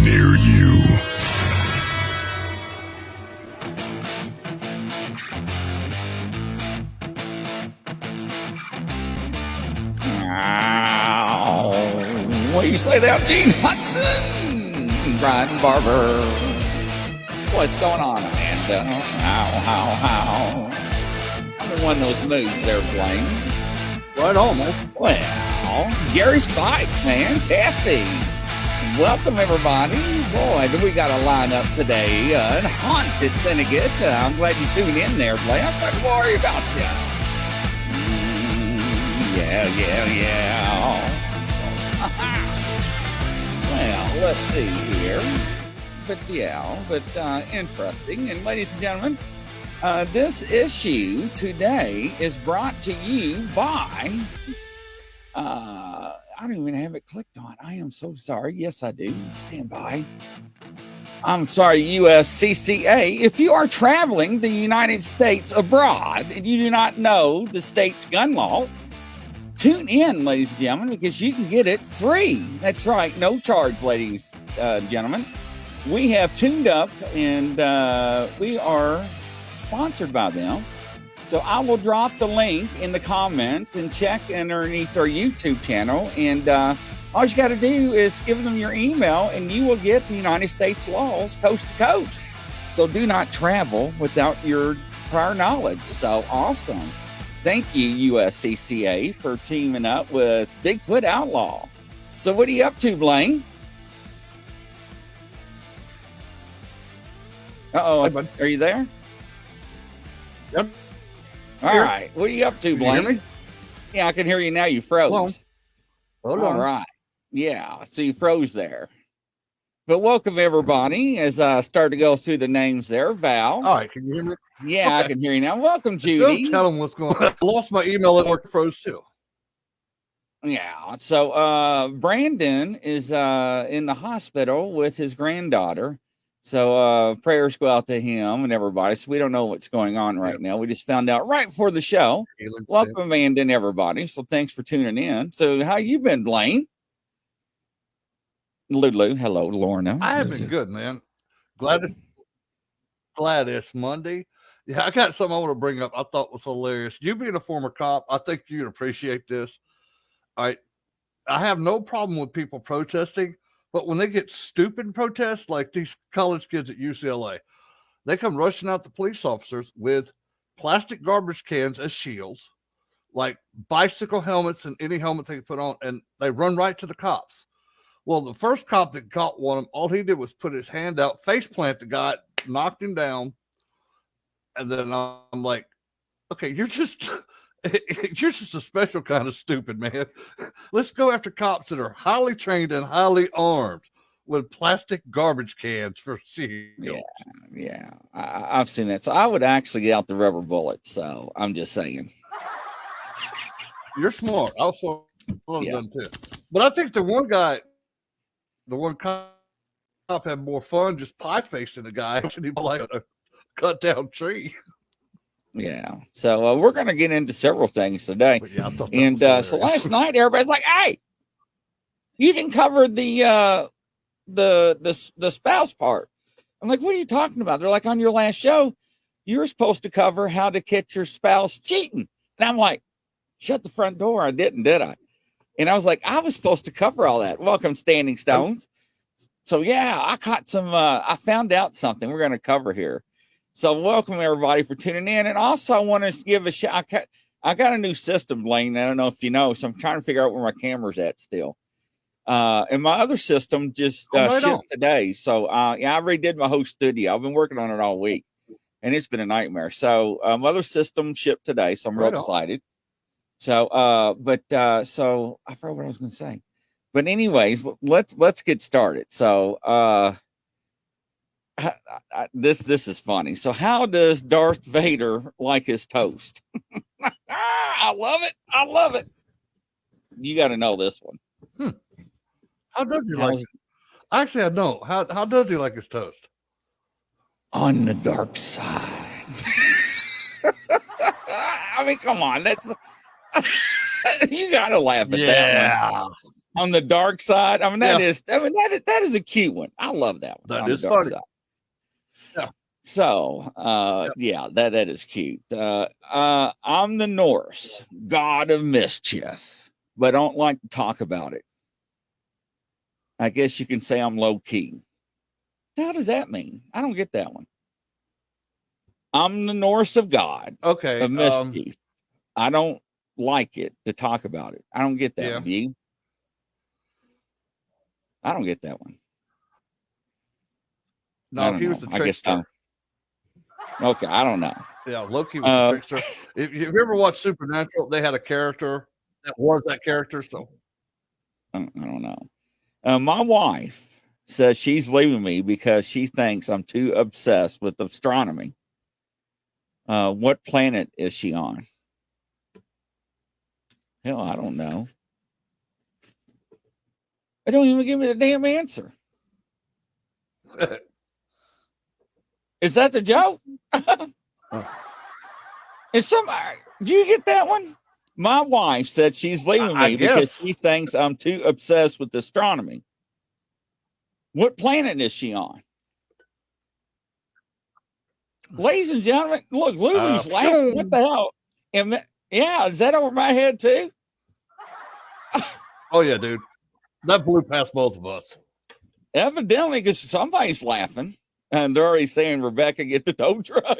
near you. What do you say there, Gene Hudson? Brian Barber. What's going on, Amanda? How? I'm in one of those moods there, Blaine. Right on, man. Well, Gary Spike, man. Kathy. Welcome, everybody. Boy, do we got a lineup today. Haunted Syndicate. I'm glad you tuned in there, Blaine. I'm not going to worry about you. Yeah. Well, let's see here. But interesting. And ladies and gentlemen, this issue today is brought to you by, I don't even have it clicked on. I am so sorry. Yes, I do. Stand by. I'm sorry, USCCA. If you are traveling the United States abroad and you do not know the state's gun laws, tune in, ladies and gentlemen, because you can get it free. That's right. No charge, ladies and gentlemen. We have tuned up, and we are sponsored by them. So I will drop the link in the comments and check underneath our YouTube channel. And all you got to do is give them your email, and you will get the United States laws coast to coast. So do not travel without your prior knowledge. So awesome. Thank you, USCCA, for teaming up with Bigfoot Outlaw. So what are you up to, Blaine? Uh-oh, Hey, are you there? Yep. All right. What are you up to, Blaine? Can you hear me? Yeah, I can hear you now. You froze. Hold All on. right. Yeah, so you froze there. But welcome, everybody, as I start to go through the names there. Val. All right, can you hear me? Yeah, Okay. I can hear you now. Welcome, Judy. Don't tell them what's going on. I lost my email at work, froze too. Yeah. So Brandon is in the hospital with his granddaughter. So prayers go out to him and everybody. So we don't know what's going on right now. We just found out right before the show. Welcome, Amanda, and everybody. So thanks for tuning in. So how you been, Blaine? Lulu. Hello, Lorna. I have been good, man. Glad it's Monday. Yeah, I got something I want to bring up. I thought was hilarious. You being a former cop, I think you'd appreciate this. All right. I have no problem with people protesting, but when they get stupid protests, like these college kids at UCLA, they come rushing out the police officers with plastic garbage cans as shields, like bicycle helmets and any helmet they can put on, and they run right to the cops. Well, the first cop that caught one of them, all he did was put his hand out, face plant the guy, knocked him down. And then I'm like, okay, you're just a special kind of stupid, man. Let's go after cops that are highly trained and highly armed with plastic garbage cans for shields. Yeah. I've seen that. So I would actually get out the rubber bullets. So I'm just saying. You're smart. I was done too. But I think the one cop had more fun just pie facing the guy and he was like a cut down tree. Yeah. So we're going to get into several things today. Yeah, and so last night, everybody's like, hey, you didn't cover the spouse part. I'm like, what are you talking about? They're like, on your last show, you were supposed to cover how to catch your spouse cheating. And I'm like, shut the front door. I didn't, did I? And I was like, I was supposed to cover all that. Welcome, Standing Stones. So yeah, I caught some, I found out something we're going to cover here. So welcome everybody for tuning in. And also I want to give a shout. I got a new system, Blaine. I don't know if you know, so I'm trying to figure out where my camera's at still. And my other system just shipped today. So yeah, I redid my whole studio. I've been working on it all week and it's been a nightmare. So my other system shipped today. So I'm real excited. So, so I forgot what I was going to say, but anyways, let's get started. So, this is funny. So how does Darth Vader like his toast? I love it. You got to know this one. How does he like it? Actually, I know. How does he like his toast? On the dark side. I mean, come on. That's you got to laugh at that one. on the dark side. I mean, Yeah. that is a cute one. I love that one. That on is the dark funny. side. Yeah. So, yeah, that is cute. I'm the Norse, god of mischief, but I don't like to talk about it. I guess you can say I'm low key. How does that mean? I don't get that one. I'm the Norse of God Okay. of mischief. I don't like it to talk about it. I don't get that Yeah. one. Do you? I don't get that one. No, he was the trickster. Okay, I don't know. Yeah, Loki was the trickster. If you ever watched Supernatural, they had a character that was that character. So I don't know. My wife says she's leaving me because she thinks I'm too obsessed with astronomy. What planet is she on? Hell, I don't know. I don't even give me the damn answer. Is that the joke? Is somebody? Do you get that one? My wife said she's leaving me because she thinks I'm too obsessed with astronomy. What planet is she on? Ladies and gentlemen, look, Lulu's laughing. What the hell? Yeah, is that over my head too? Oh yeah, dude. That blew past both of us. Evidently, because somebody's laughing. And they're already saying, Rebecca, get the tow truck.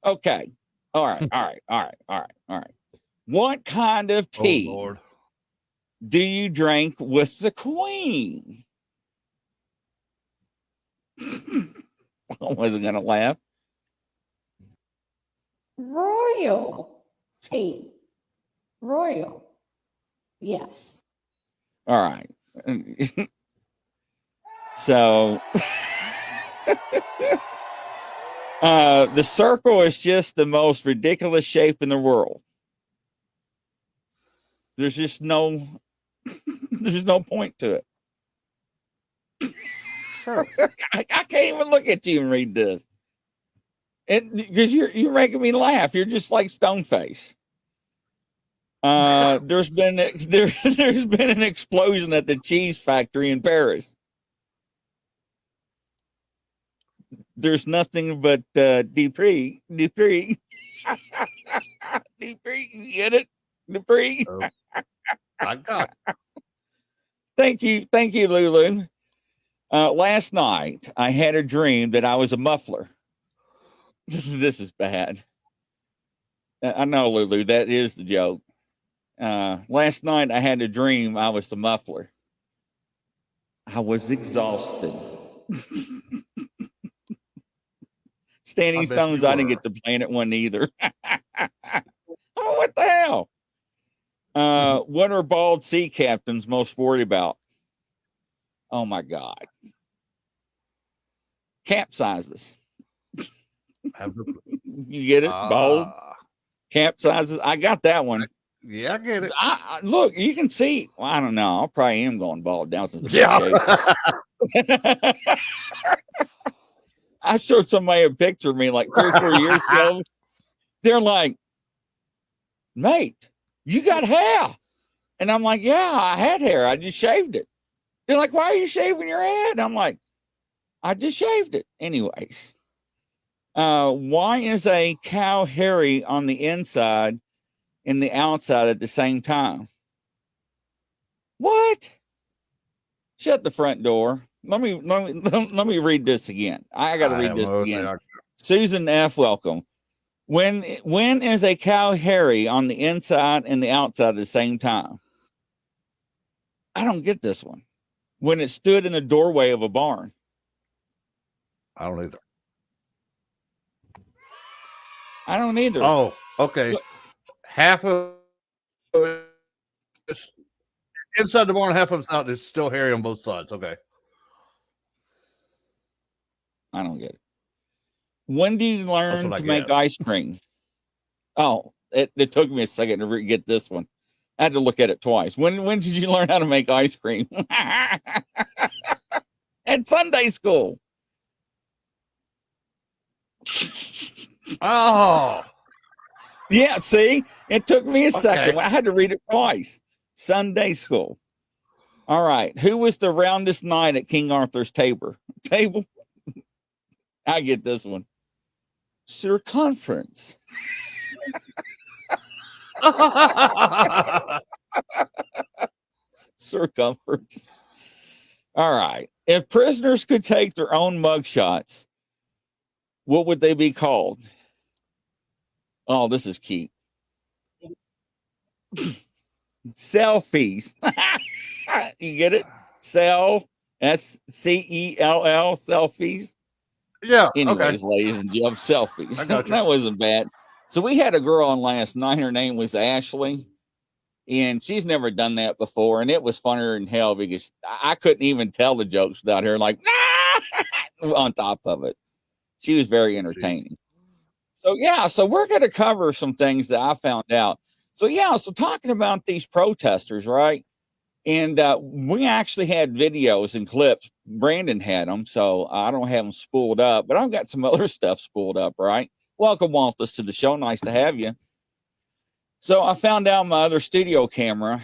Okay. All right. What kind of tea do you drink with the queen? I wasn't going to laugh. Royal tea. Royal. Yes. All right. So the circle is just the most ridiculous shape in the world. There's just no point to it. Sure. I can't even look at you and read this. Because you're making me laugh. You're just like Stoneface. There's been an explosion at the cheese factory in Paris. There's nothing but Dupree. Dupree, you get it? Dupree. I got it. Thank you, Lulu. Last night I had a dream that I was a muffler. This is bad. I know, Lulu, that is the joke. Last night I had a dream I was the muffler. I was exhausted. Standing Stones, I didn't get to Planet One either. Oh, what the hell? What are bald sea captains most worried about? Oh my God. Capsizes. You get it? Bald capsizes. I got that one. Yeah, I get it. Look, you can see. Well, I don't know. I probably am going bald now since I'm shape. I showed somebody a picture of me like 3 or 4 years ago. They're like, mate, you got hair. And I'm like, yeah, I had hair. I just shaved it. They're like, why are you shaving your head? I'm like, I just shaved it. Anyways, why is a cow hairy on the inside and the outside at the same time? What? Shut the front door. Let me read this again. I got to read this again. Susan F. Welcome. When is a cow hairy on the inside and the outside at the same time? I don't get this one. When it stood in the doorway of a barn. I don't either. I don't either. Oh, okay. Half of it's inside the barn, half of it's out. It's still hairy on both sides. Okay. I don't get it. When do you learn to make ice cream? Oh, it took me a second to get this one. I had to look at it twice. When did you learn how to make ice cream? At Sunday school. Oh. Yeah, see? It took me a second. I had to read it twice. Sunday school. All right. Who was the roundest knight at King Arthur's table? I get this one. Circumference. Circumference. All right. If prisoners could take their own mugshots, what would they be called? Oh, this is cute. Selfies. You get it? SCELL, selfies. Yeah. Anyways, Okay. ladies and gentlemen, selfies. I got you. That wasn't bad. So we had a girl on last night. Her name was Ashley. And she's never done that before. And it was funnier than hell because I couldn't even tell the jokes without her like on top of it. She was very entertaining. So yeah, so we're going to cover some things that I found out. So yeah, so talking about these protesters, right? And we actually had videos and clips. Brandon had them, so I don't have them spooled up, but I've got some other stuff spooled up, right? Welcome, Waltus, to the show. Nice to have you. So I found out my other studio camera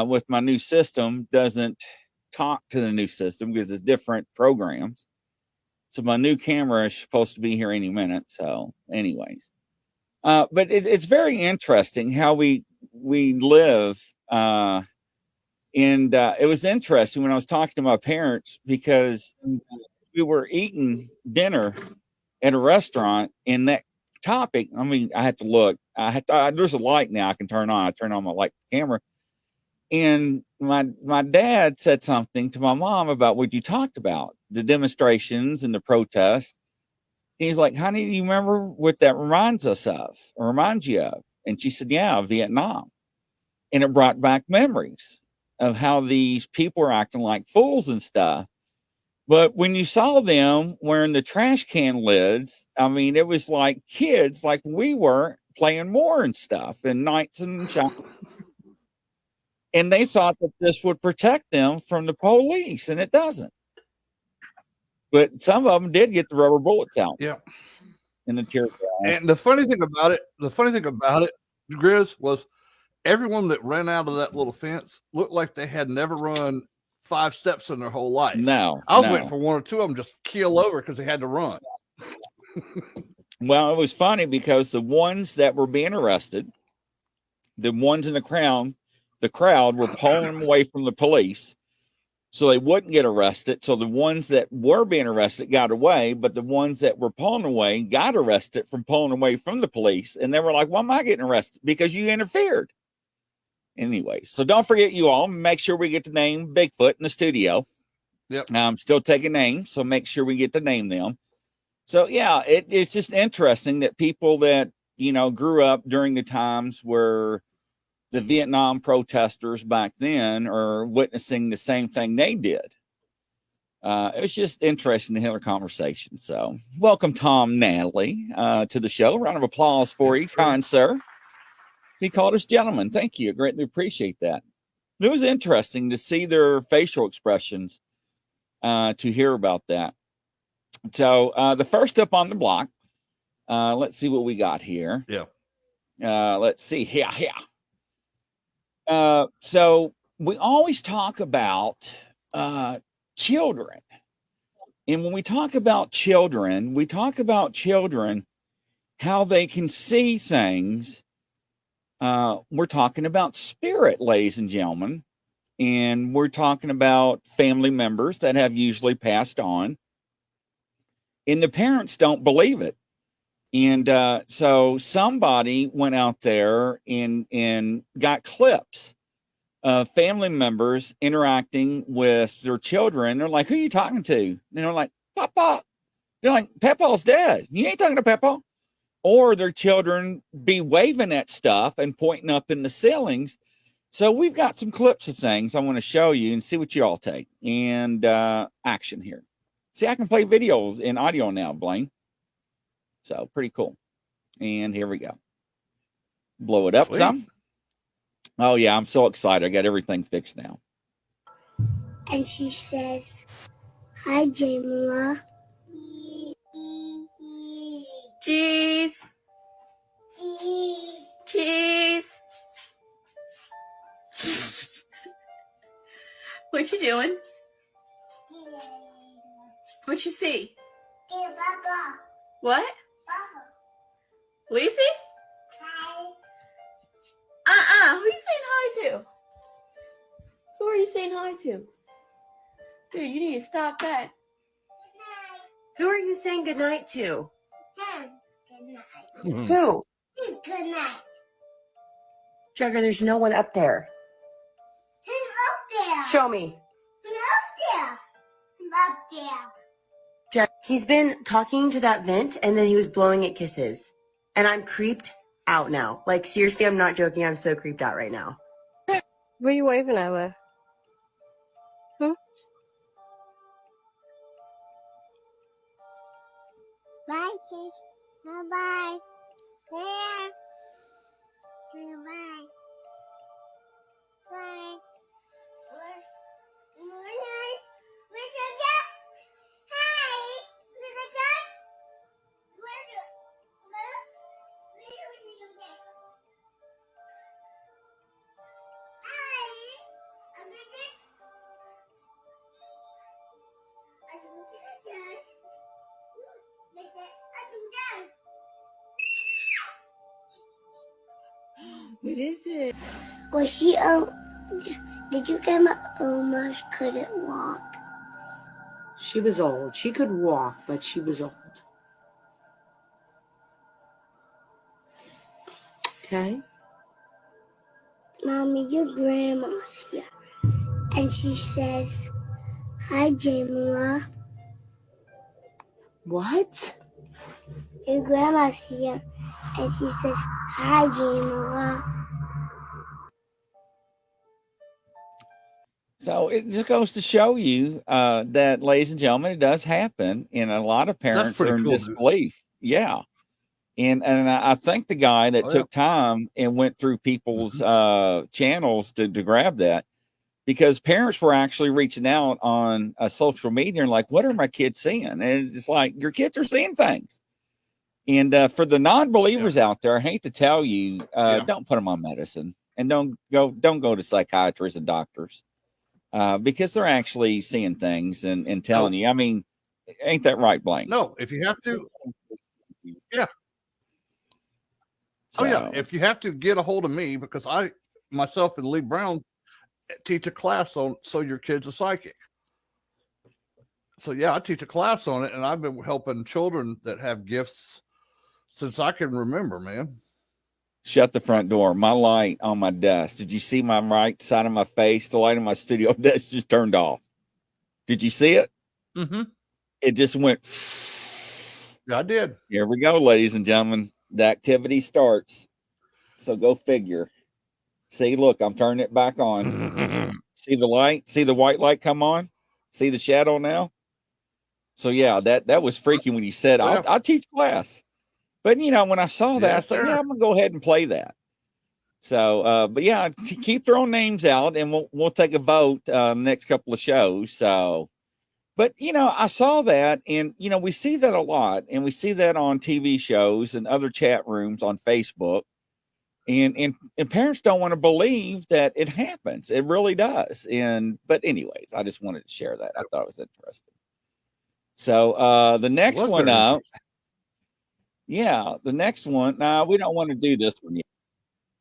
with my new system doesn't talk to the new system because it's different programs. So my new camera is supposed to be here any minute. So anyways, but it's very interesting how we live. And it was interesting when I was talking to my parents because we were eating dinner at a restaurant and that topic, I mean, I had to look. There's a light now I can turn on. I turn on my light camera. And my dad said something to my mom about what you talked about, the demonstrations and the protests. He's like, honey, do you remember what that reminds us of or reminds you of? And she said, yeah, Vietnam. And it brought back memories of how these people are acting like fools and stuff. But when you saw them wearing the trash can lids, I mean, it was like kids, like we were playing more and stuff and knights and shop. And they thought that this would protect them from the police, and it doesn't. But some of them did get the rubber bullets out. Yeah. In the tear gas. And the funny thing about it, Grizz, was everyone that ran out of that little fence looked like they had never run 5 steps in their whole life. No. I was waiting for one or two of them just keel over because they had to run. Well, it was funny because the ones that were being arrested, the ones in the crowd were pulling them away from the police so they wouldn't get arrested. So the ones that were being arrested got away, but the ones that were pulling away got arrested from pulling away from the police. And they were like, why am I getting arrested? Because you interfered. Anyway, so don't forget, you all, make sure we get to name Bigfoot in the studio. Yep. I'm still taking names, so make sure we get to name them. So yeah, it's just interesting that people that, you know, grew up during the times where the Vietnam protesters back then are witnessing the same thing they did. It was just interesting to have a conversation. So welcome, Tom Natalie, to the show. Round of applause for you, kind sir. He called us gentlemen. Thank you. I greatly appreciate that. It was interesting to see their facial expressions, to hear about that. So the first up on the block, let's see what we got here. Yeah. Let's see. Yeah. So we always talk about children. And when we talk about children, how they can see things. We're talking about spirit, ladies and gentlemen. And we're talking about family members that have usually passed on. And the parents don't believe it. And so somebody went out there and got clips of family members interacting with their children. They're like, who are you talking to? And they're like, Papa. They're like, Papa's dead. You ain't talking to Papa. Or their children be waving at stuff and pointing up in the ceilings. So we've got some clips of things I want to show you and see what you all take. And action here. See, I can play videos and audio now, Blaine. So pretty cool. And here we go. Blow it up some. Oh, yeah, I'm so excited. I got everything fixed now. And she says, hi, Jamila. Cheese. Cheese. What you doing? What you see? What? What do you see? Who are you saying hi to? Who are you saying hi to? Dude, you need to stop that. Who are you saying goodnight to? Hmm. Who? Good night. Jagger, there's no one up there. Who's up there? Show me. Who's up there? Who's up there? Jack, he's been talking to that vent and then he was blowing it kisses. And I'm creeped out now. Like, seriously, I'm not joking. I'm so creeped out right now. What are you waving at with? Bye, kids. Bye-bye. There. Bye. Bye. Where's the duck? Hi. Where's the duck? Where's the duck? Hi. I'm the duck. I'm the duck. What is it? Was she did you get my almost couldn't walk? She was old. She could walk, but she was old. Okay? Mommy, your grandma's here. And she says, hi, Jamila. What? Your grandma's here. And she says, hi, Jamila. So it just goes to show you that, ladies and gentlemen, it does happen, and a lot of parents pretty are in cool, dude. disbelief. Yeah, and I think the guy that Oh, took time and went through people's channels to grab that, because parents were actually reaching out on social media and like, what are my kids seeing? And it's just like, your kids are seeing things. And for the non-believers out there, I hate to tell you, don't put them on medicine, and don't go to psychiatrists and doctors. Because they're actually seeing things and telling you. I mean, ain't that right, Blank? No, if you have to, yeah. So, Oh yeah, if you have to, get a hold of me, because I myself and Lee Brown teach a class on So Your Kid's a Psychic. So yeah, I teach a class on it, and I've been helping children that have gifts since I can remember, man. shut the front door. My light on my desk. Did you see my right side of my face? The light on my studio desk just turned off. Did you see it? Mm-hmm. It just went. Yeah, I did. Here we go, ladies and gentlemen. The activity starts. So go figure. See, look, I'm turning it back on. See the light? See the white light come on? See the shadow now? So yeah, that was freaky when you said, I'll teach class. But you know, when I saw that, I thought, yeah, I'm gonna go ahead and play that. So but yeah, keep throwing names out, and we'll take a vote next couple of shows. So but you know, I saw that, and you know, we see that a lot, and we see that on TV shows and other chat rooms on Facebook. And parents don't want to believe that it happens. It really does. But anyways, I just wanted to share that. I thought it was interesting. So the next one up. Yeah, the next one. Now we don't want to do this one yet.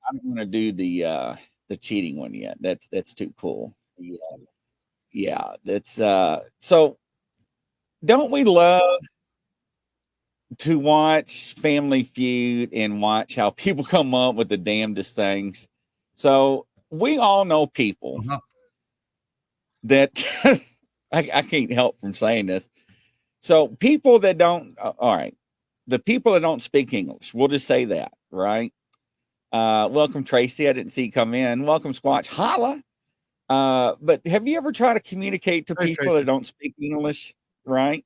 I don't want to do the cheating one yet. That's too cool. Yeah, that's so don't we love to watch Family Feud and watch how people come up with the damnedest things? So we all know people that I can't help from saying this. So people that don't, all right, the people that don't speak English, we'll just say that, right? Welcome, Tracy. I didn't see you come in. Welcome, Squatch. Holla. But have you ever tried to communicate to people that don't speak English, right?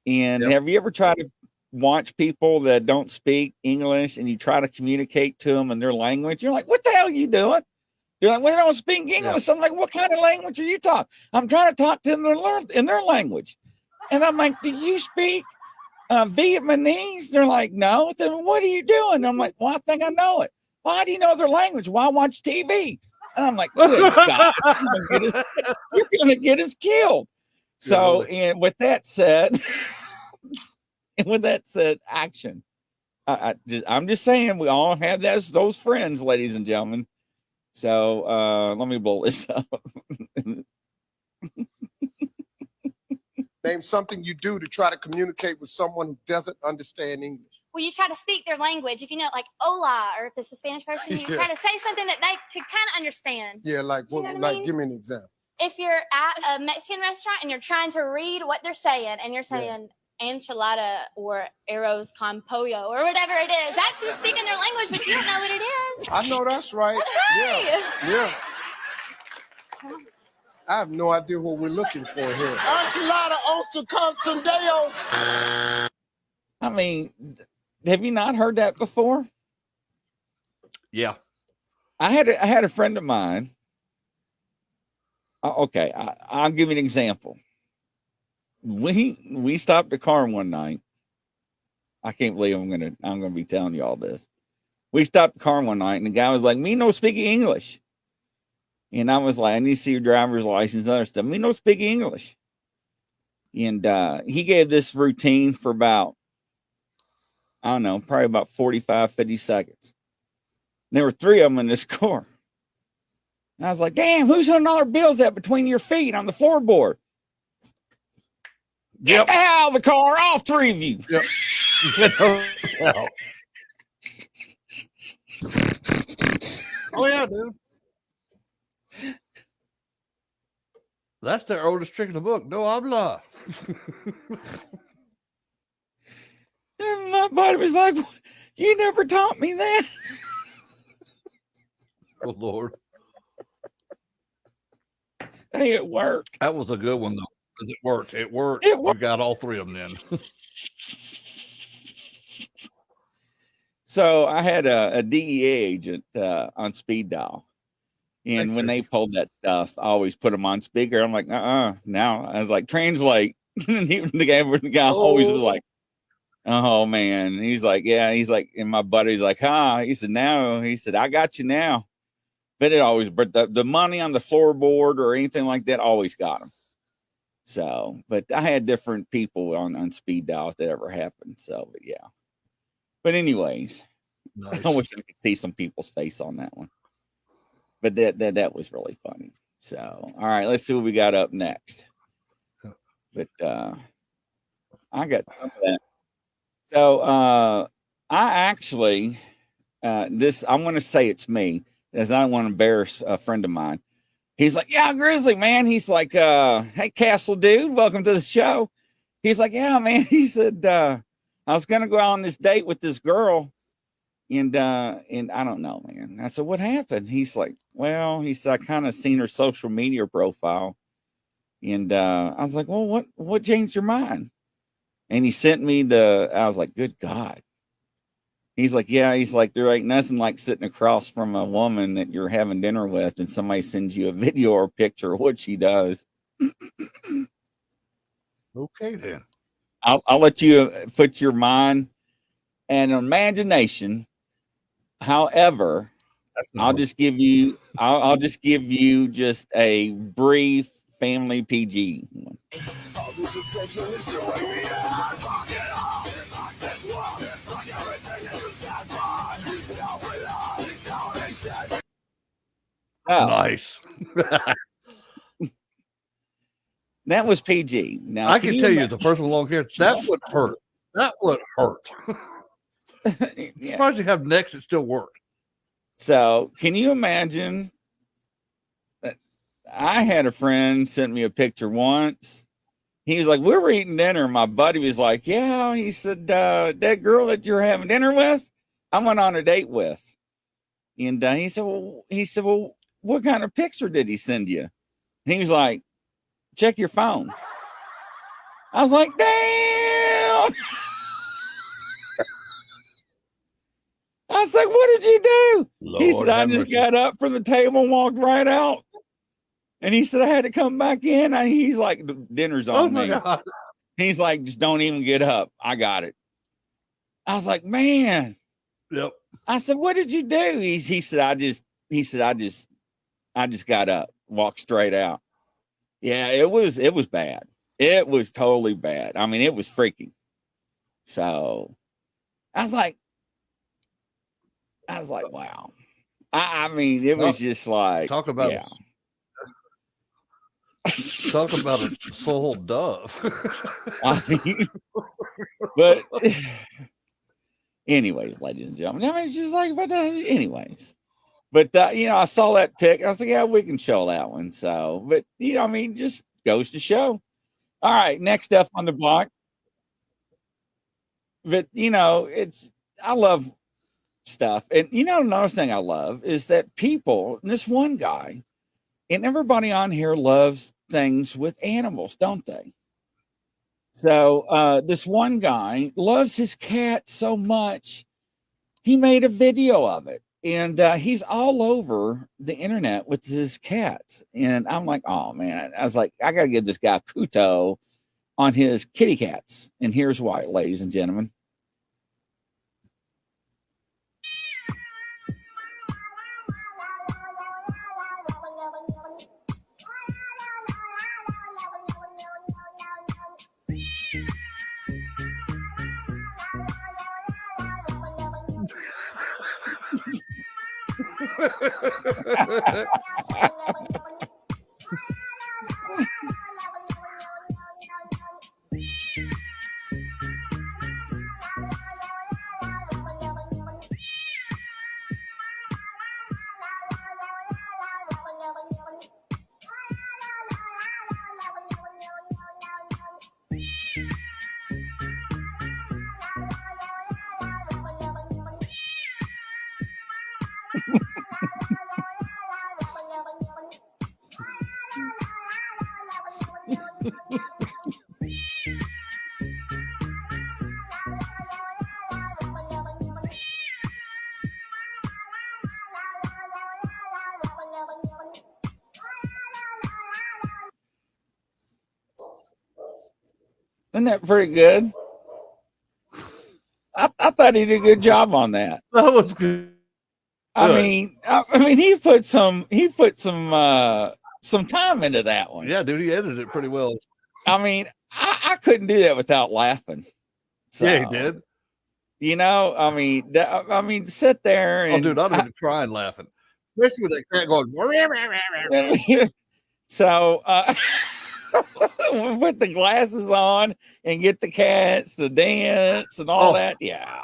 And have you ever tried to watch people that don't speak English and you try to communicate to them in their language? You're like, what the hell are you doing? You're like, well, they don't speak English. I'm like, what kind of language are you talking? I'm trying to talk to them in their language. And I'm like, do you speak Vietnamese? They're like, no. Then what are you doing? I'm like, well, I think I know it. Why do you know their language? Why watch TV? And I'm like, good God, you're gonna get us killed. So, Golly. and with that said, action. I'm just saying, we all have those friends, ladies and gentlemen. So let me blow this up. Name something you do to try to communicate with someone who doesn't understand English. Well, you try to speak their language. If you know, like hola, or if it's a Spanish person, you Yeah. try to say something that they could kind of understand. Yeah, like You know what I like mean? give me an example. If you're at a Mexican restaurant and you're trying to read what they're saying, and you're saying enchilada or arroz con pollo or whatever it is, that's just speaking their language, but you don't know what it is. I know that's right. That's right. Yeah. I have no idea what we're looking for here. Enchilada ocho con sondeos. I mean, have you not heard that before? Yeah. I had a friend of mine. Okay, I'll give you an example. We stopped the car one night. I can't believe I'm gonna be telling you all this. We stopped the car one night, and the guy was like, "Me no speak English," and I was like, "I need to see your driver's license and other stuff." Me no speak English, and he gave this routine for about, I don't know, probably about 45, 50 seconds. And there were 3 of them in this car. And I was like, damn, whose $100 bills that between your feet on the floorboard? Get the hell out of the car, all 3 of you. Yep. Oh, yeah, dude. That's their oldest trick in the book. No habla. And my buddy was like, you never taught me that. Oh, Lord. Hey, it worked. That was a good one, though, because it worked. It worked. It worked. You got all 3 of them then. So I had a DEA agent on speed dial. And when they pulled that stuff, I always put them on speaker. I'm like, now I was like, translate. And the guy always was like, oh man. And he's like, yeah. He's like, and my buddy's like, he said, now, he said, I got you now. But it always, but the money on the floorboard or anything like that always got him. So, but I had different people on speed dial if that ever happened. So, but yeah. But anyways, Nice. I wish I could see some people's face on that one. But that was really funny. So, all right, let's see what we got up next. But I got some of that. So I actually I want to say it's me, as I don't want to embarrass a friend of mine. He's like, yeah, Grizzly, man. He's like, hey, Castle dude, welcome to the show. He's like, yeah, man. He said, I was gonna go out on this date with this girl. And I don't know, man. I said, what happened? He's like, well, he said, I kind of seen her social media profile. And I was like, well, what changed your mind? And he sent me I was like, good God. He's like, yeah, he's like, there ain't nothing like sitting across from a woman that you're having dinner with and somebody sends you a video or a picture of what she does. Okay, then. I'll let you put your mind and imagination. However, I'll just give you just a brief family PG one. Oh, Nice. that was PG. Now I can tell you the first one long here, that would hurt. That would hurt. Yeah. Surprised you have necks that still work. So, can you imagine? I had a friend sent me a picture once. He was like, we were eating dinner. My buddy was like, yeah. He said, that girl that you're having dinner with, I went on a date with. And he said, well, what kind of picture did he send you? And he was like, check your phone. I was like, damn. I was like, what did you do? Lord, he said, I have just mercy. got up from the table and walked right out. And he said, I had to come back in. And he's like, the dinner's on Oh my me. God. He's like, just don't even get up. I got it. I was like, man. Yep. I said, what did you do? He said, I I just got up, walked straight out. Yeah, it was bad. It was totally bad. I mean, it was freaky. So I was like, wow. I mean, it was just like, Talk about yeah. Talk about a soul dove. I mean, but anyways, ladies and gentlemen, I mean, it's just like, but anyways. But I saw that pic. I was like, yeah, we can show that one. So, but I mean, just goes to show. All right, next up on the block. But I love stuff, and another thing I love is that people. And this one guy, and everybody on here loves things with animals, don't they? So this one guy loves his cat so much, he made a video of it. And he's all over the internet with his cats. And I'm like, oh, man. I was like, I got to give this guy kudo on his kitty cats. And here's why, ladies and gentlemen. Isn't that pretty good? I thought he did a good job on that. That was good. I mean, he put some time into that one. Yeah, dude, he edited it pretty well. I mean, I couldn't do that without laughing. So, yeah, he did. I mean, sit there and dude, I'd have been crying laughing, especially with that cat going. So put the glasses on and get the cats to dance and all that. Yeah.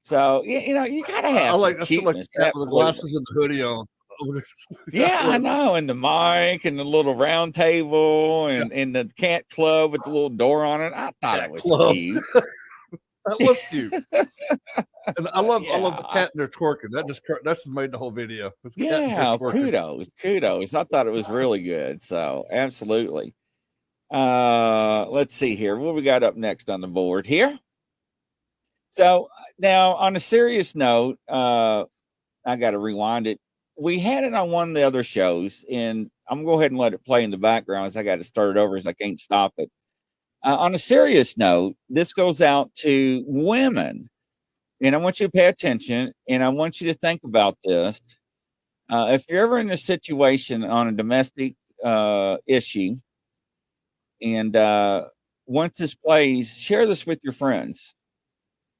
So you gotta have some cuteness. Like with the glasses and the hoodie on. Yeah, I know. And the mic and the little round table and the cat club with the little door on it. I thought it was cute. That was cute. And I love the cat and they're twerking. That just made the whole video. Yeah, kudos. I thought it was really good. So absolutely. Let's see here. What we got up next on the board here? So now on a serious note, I got to rewind it. We had it on one of the other shows, and I'm gonna go ahead and let it play in the background as I got to start it over as I can't stop it. On a serious note, this goes out to women, and I want you to pay attention, and I want you to think about this. If you're ever in a situation on a domestic issue, and once this plays, share this with your friends.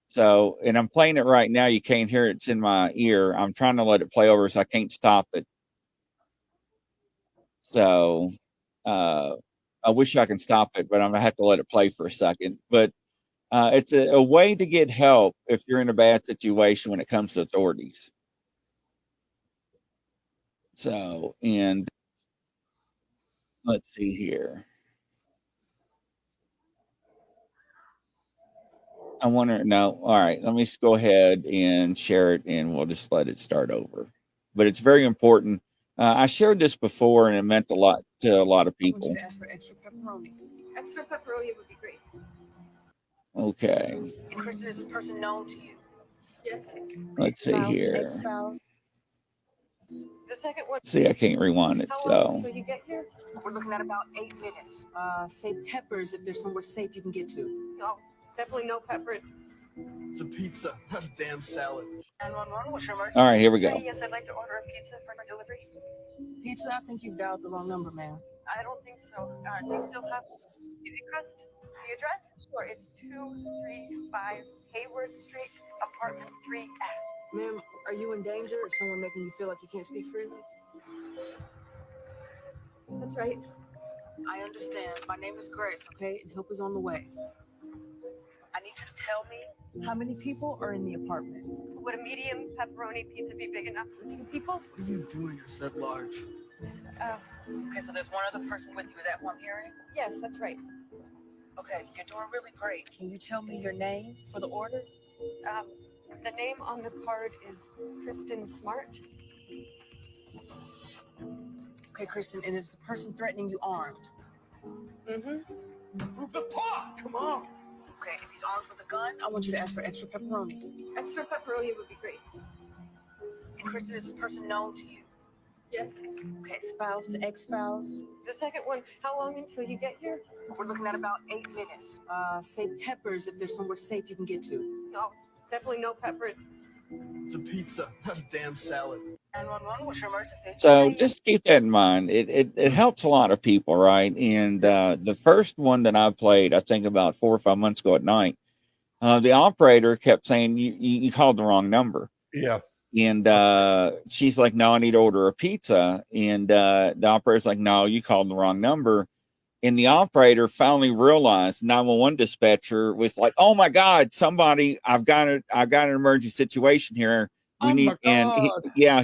So, and I'm playing it right now. You can't hear it. It's in my ear. I'm trying to let it play over so I can't stop it. So, I wish I can stop it, but I'm going to have to let it play for a second. But it's a way to get help if you're in a bad situation when it comes to authorities. So, and let's see here. I wonder, no, all right, let me just go ahead and share it and we'll just let it start over. But it's very important. I shared this before and it meant a lot to a lot of people. I want you to ask for extra pepperoni. Extra pepperoni would be great. Okay. And Kristen, is this person known to you? Yes. Let's see here. Ex-spouse. The second one. See, I can't rewind it, How long so. until you get here? We're looking at about 8 minutes. Say Peppers if there's somewhere safe you can get to. No, definitely no Peppers. It's a pizza, not a damn salad. 911, what's your emergency? All right, here we go. Yes, I'd like to order a pizza for delivery. pizza? I think you've dialed the wrong number, ma'am. I don't think so. Do you still have the address? Sure, it's 235 Hayward Street, apartment 3F. Ma'am, are you in danger? Is someone making you feel like you can't speak freely? That's right. I understand. My name is Grace. Okay, and help is on the way. I need you to tell me how many people are in the apartment. Would a medium pepperoni pizza be big enough for 2 people? What are you doing? I said large. Okay, so there's one other person with you. Is that who I'm hearing? Yes, that's right. Okay, you're doing really great. Can you tell me your name for the order? The name on the card is Kristen Smart. Okay, Kristen, and is the person threatening you armed? Mm-hmm. Move the pot! Come on! Okay, if he's armed with a gun, I want you to ask for extra pepperoni. Extra pepperoni would be great. And Kristen, is this person known to you? Yes. Okay, spouse, ex-spouse? The second one, how long until you get here? We're looking at about 8 minutes. Say peppers if there's somewhere safe you can get to. No, definitely no peppers. It's a pizza, not a damn salad. 911, what's your emergency? So just keep that in mind. It helps a lot of people, right? And the first one that I played, I think about 4 or 5 months ago at night, the operator kept saying you called the wrong number. Yeah. And she's like, no, I need to order a pizza. And the operator's like, no, you called the wrong number. And the operator finally realized, 911 dispatcher was like, oh my God, somebody, I've got an emergency situation here. We need, and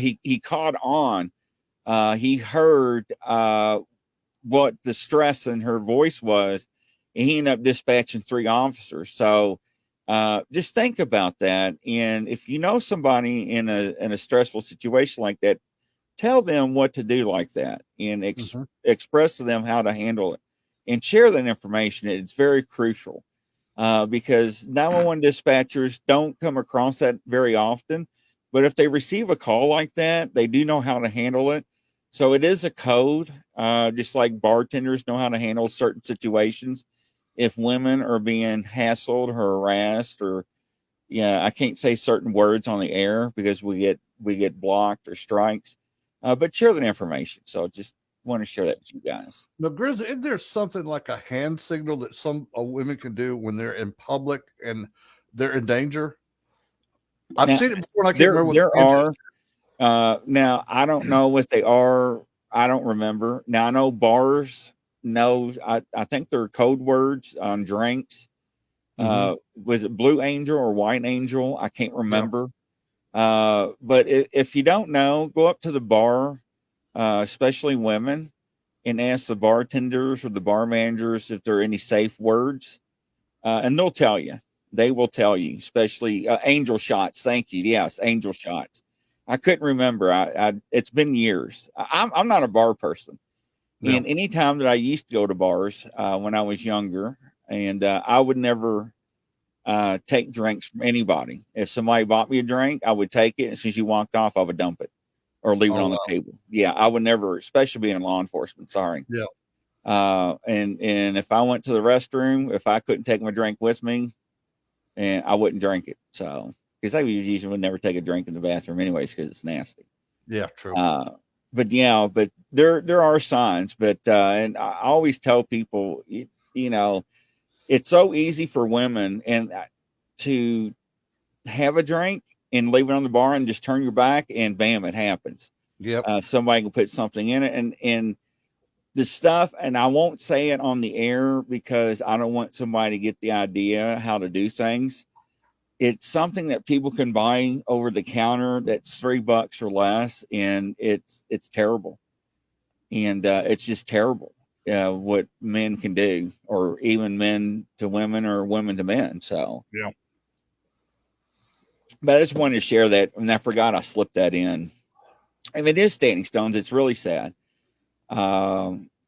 he caught on. He heard what the stress in her voice was, and he ended up dispatching 3 officers. So just think about that. And if you know somebody in a stressful situation like that, tell them what to do like that, and express to them how to handle it, and share that information. It's very crucial because 911 dispatchers don't come across that very often. But if they receive a call like that, they do know how to handle it. So it is a code, just like bartenders know how to handle certain situations. If women are being hassled or harassed, or I can't say certain words on the air because we get blocked or strikes. But share that information. So just want to share that with you guys. Now, Grizz, isn't there something like a hand signal that some women can do when they're in public and they're in danger? I've seen it before. I can't remember what there are. Now, I don't know what they are. I don't remember. Now, I know bars knows. I think they're code words on drinks. Was it Blue Angel or White Angel? I can't remember. But if you don't know, go up to the bar, especially women, and ask the bartenders or the bar managers if there are any safe words, and they'll tell you. They will tell you, especially angel shots. Thank you. Yes, angel shots. I couldn't remember. It's been years. I'm not a bar person. Yeah. And anytime that I used to go to bars when I was younger, and I would never take drinks from anybody. If somebody bought me a drink, I would take it. And as soon as you walked off, I would dump it or leave it on the table. Yeah, I would never, especially being in law enforcement. Sorry. Yeah. And if I went to the restroom, if I couldn't take my drink with me, and I wouldn't drink it. So, because I usually would never take a drink in the bathroom anyways, because it's nasty. Yeah, true. But there are signs. But and I always tell people, you know, it's so easy for women and to have a drink and leave it on the bar and just turn your back and bam, it happens. Yep. Somebody can put something in it, and the stuff, and I won't say it on the air because I don't want somebody to get the idea how to do things. It's something that people can buy over the counter that's $3 or less, and it's terrible. And it's just terrible what men can do, or even men to women or women to men. So yeah. But I just wanted to share that, and I forgot I slipped that in. And it is Standing Stones. It's really sad.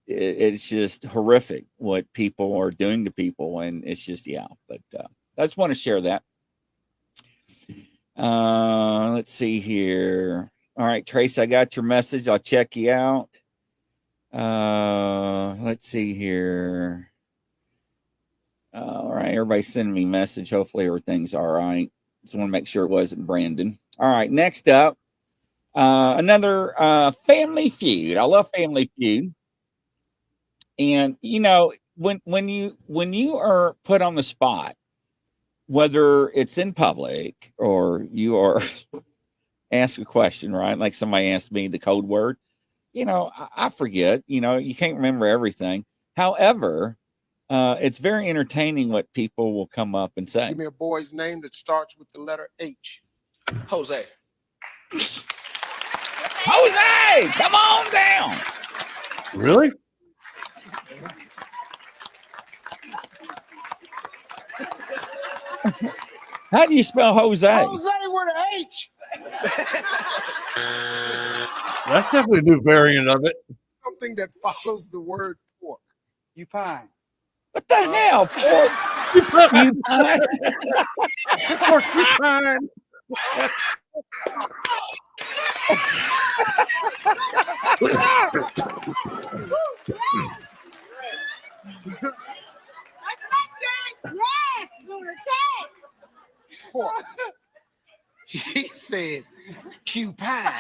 It's just horrific what people are doing to people, and it's just But I just want to share that. Let's see here. All right, Trace, I got your message. I'll check you out. Let's see here. All right, everybody's sending me a message. Hopefully everything's all right. Just want to make sure it wasn't Brandon. All right, next up, Another Family Feud. I love Family Feud. And you know, when you are put on the spot, whether it's in public or you are asked a question, right? Like somebody asked me the code word, you know, I forget, you know, you can't remember everything. However, it's very entertaining what people will come up and say. Give me a boy's name that starts with the letter H. Jose. Jose, come on down. Really? How do you spell Jose? Jose with an H. That's definitely a new variant of it. Something that follows the word pork. You pine. What the hell? Pork? You pine? Porcupine. Pork. He said cupine.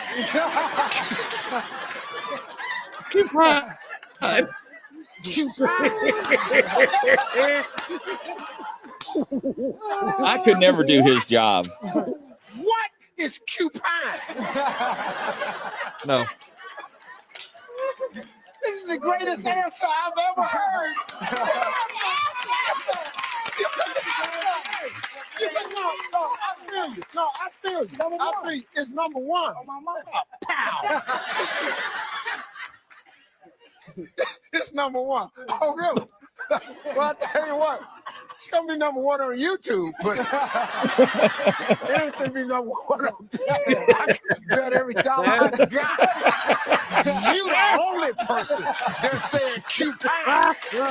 Cupine. I could never do his job. What is cupine? No. This is the greatest answer I've ever heard. No, I feel you. I think it's number one. Pow. It's number one. Oh, really? Well, I tell you what, it's gonna be number one on YouTube, but it ain't gonna be number one on TV. I can bet every dollar I got. You the only person that said cupine.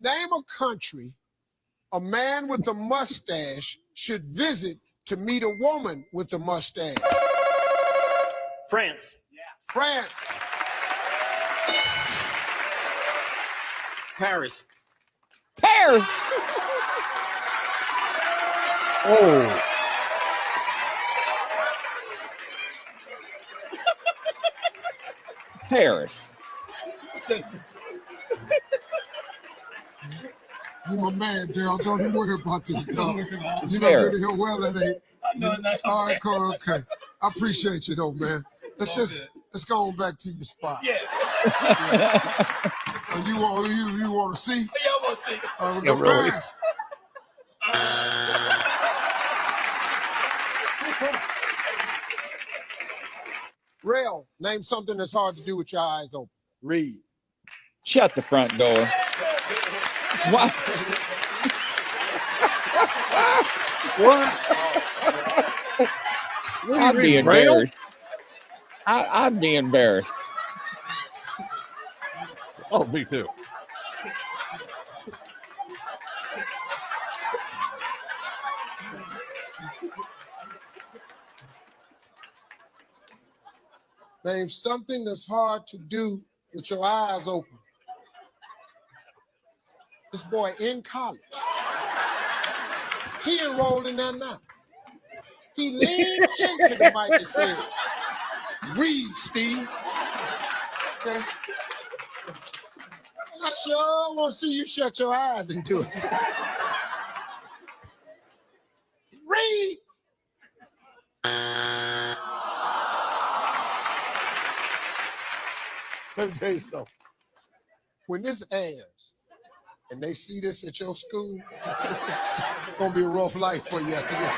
Name a country a man with a mustache should visit to meet a woman with a mustache. France. France. Paris. Paris. Oh. Paris. You my man, Daryl. Don't even worry about this stuff. You know Paris. good here well that ain't. I know that's All right, cool, okay. I appreciate you though, man. Let's go on back to your spot. Yes. You want to see? Yeah, I want to see. We'll Yeah, go really. Paris. Rail, name something that's hard to do with your eyes open. Read. Shut the front door. What? What? I'd be embarrassed. I'd be embarrassed. Oh, me too. Name something that's hard to do with your eyes open. This boy in college. He enrolled in that now. He leaned into the mic and said, read, Steve. Okay. I sure want to see you shut your eyes and do it. Read. Let me tell you something. When this airs and they see this at your school, it's gonna be a rough life for you after this.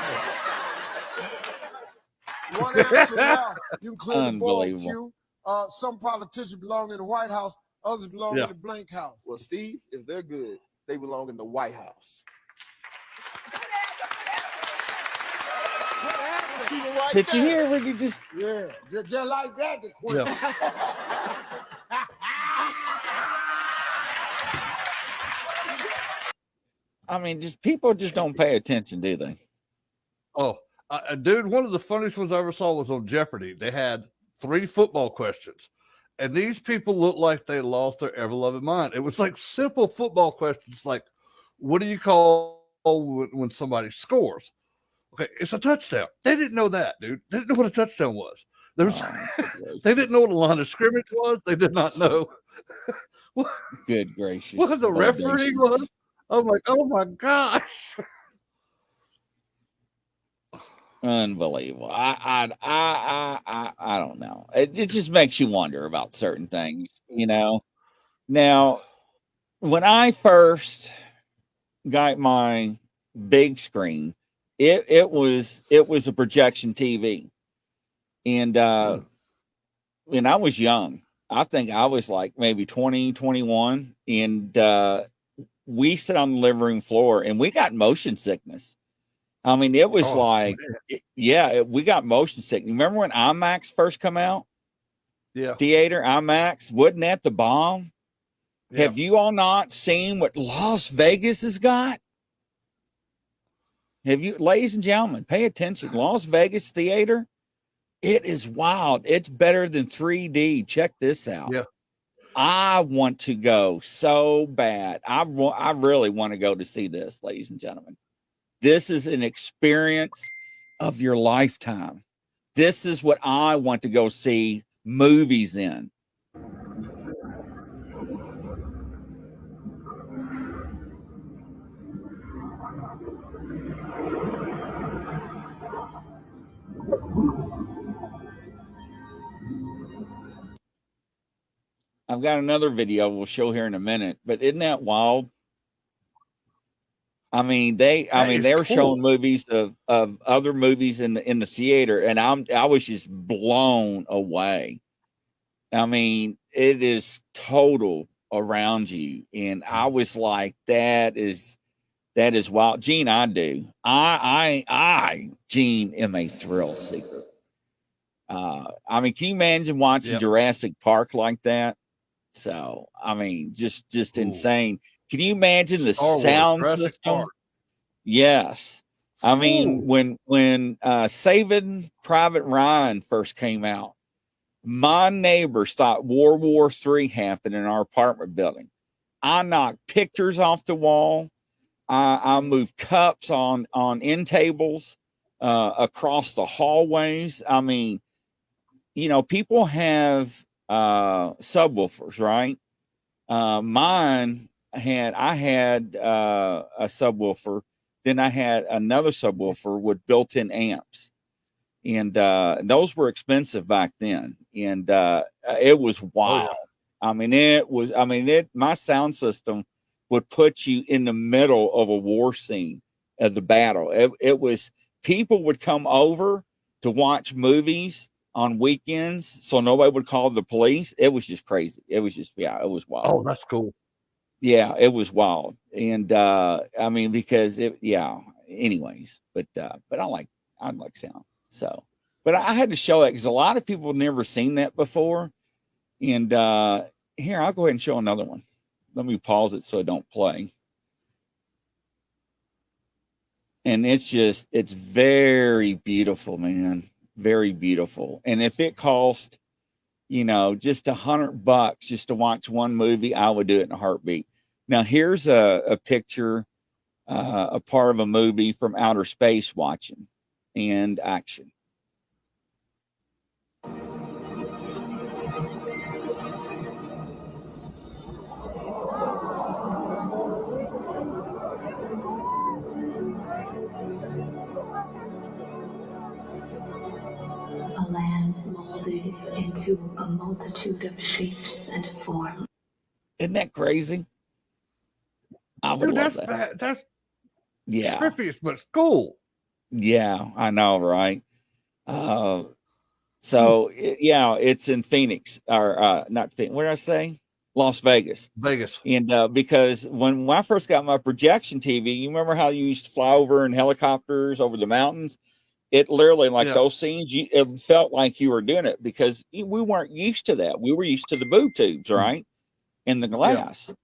One answer now, you can clear the board Unbelievable. queue. Some politicians belong in the White House, others belong Yeah. in the blank house. Well, Steve, if they're good, they belong in the White House. Keep it right Did you there. hear what you just? Yeah, just like that, the queen. I mean, just people just don't pay attention, do they? Oh, dude, one of the funniest ones I ever saw was on Jeopardy. They had 3 football questions, And these people look like they lost their ever-loving mind. It was like simple football questions like, what do you call when somebody scores? Okay, it's a touchdown. They didn't know that, dude. They didn't know what a touchdown was. There was they didn't know what a line of scrimmage was. They did not know what, Good gracious. what the referee was. I'm like, oh my gosh. Unbelievable. I don't know. It just makes you wonder about certain things, you know. Now, when I first got my big screen, it was a projection TV. And when I was young, I think I was like maybe 20, 21, and we sit on the living room floor and we got motion sickness. I mean, it was we got motion sickness. Remember when IMAX first come out? Yeah. Theater, IMAX, wasn't that the bomb? Yeah. Have you all not seen what Las Vegas has got? Have you, ladies and gentlemen, pay attention. Las Vegas Theater, it is wild. It's better than 3D. Check this out. Yeah. I want to go so bad. I really want to go to see this, ladies and gentlemen. This is an experience of your lifetime. This is what I want to go see movies in. I've got another video we'll show here in a minute, but isn't that wild? I mean, they were showing movies of other movies in the theater, and I was just blown away. I mean, it is total around you, and I was like, that is wild. Gene, I do. I Gene am a thrill seeker. I mean, can you imagine watching Jurassic Park like that? So, I mean, just insane. Can you imagine the sound system? Yes. I mean, when Saving Private Ryan first came out, my neighbor stopped World War III happening in our apartment building. I knocked pictures off the wall. I moved cups on end tables across the hallways. I mean, you know, people have subwoofers, right? I had a subwoofer. Then I had another subwoofer with built-in amps, and those were expensive back then. And it was wild. I mean, my sound system would put you in the middle of a war scene of the battle. It was, people would come over to watch movies on weekends, so nobody would call the police. It was just crazy. It was just, it was wild. Oh, that's cool. Yeah, it was wild. And I mean, because anyways, but I like sound. So, but I had to show that because a lot of people have never seen that before. And here, I'll go ahead and show another one. Let me pause it so it don't play. And it's very beautiful, man. Very beautiful. And if it cost, you know, just $100 just to watch one movie, I would do it in a heartbeat. Now, here's a picture, a part of a movie from outer space watching and action. A land molded into a multitude of shapes and forms. Isn't that crazy? I would love that. That's trippy, but it's cool. Yeah, I know, right? So it's in Phoenix, or not Phoenix. What did I say? Las Vegas. And because when I first got my projection TV, you remember how you used to fly over in helicopters over the mountains? It literally, like those scenes, it felt like you were doing it because we weren't used to that. We were used to the boob tubes, right? In the glass.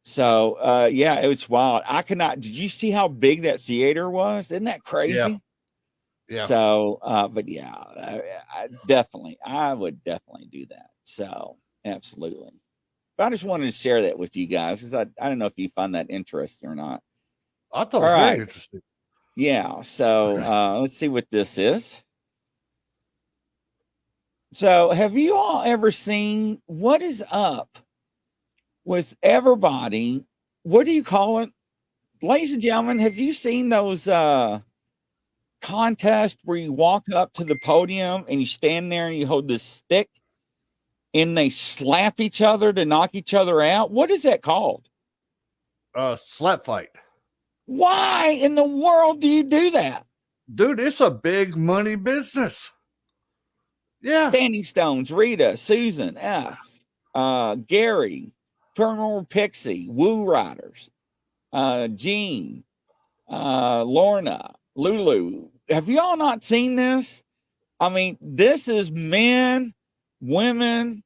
So, it was wild. Did you see how big that theater was? Isn't that crazy? Yeah. So, but I would definitely do that. So, Absolutely. But I just wanted to share that with you guys because I don't know if you find that interesting or not. I thought it All was very right. interesting. Yeah. So let's see what this is. So have you all ever seen what is up with everybody? What do you call it? Ladies and gentlemen, have you seen those contests where you walk up to the podium and you stand there and you hold this stick and they slap each other to knock each other out? What is that called? Slap fight. Why in the world do you do that? Dude, it's a big money business. Yeah. Standing Stones, Rita, Susan, F, Gary, Paranormal Pixie, Woo Riders, Jean, Lorna, Lulu. Have y'all not seen this? I mean, this is men, women.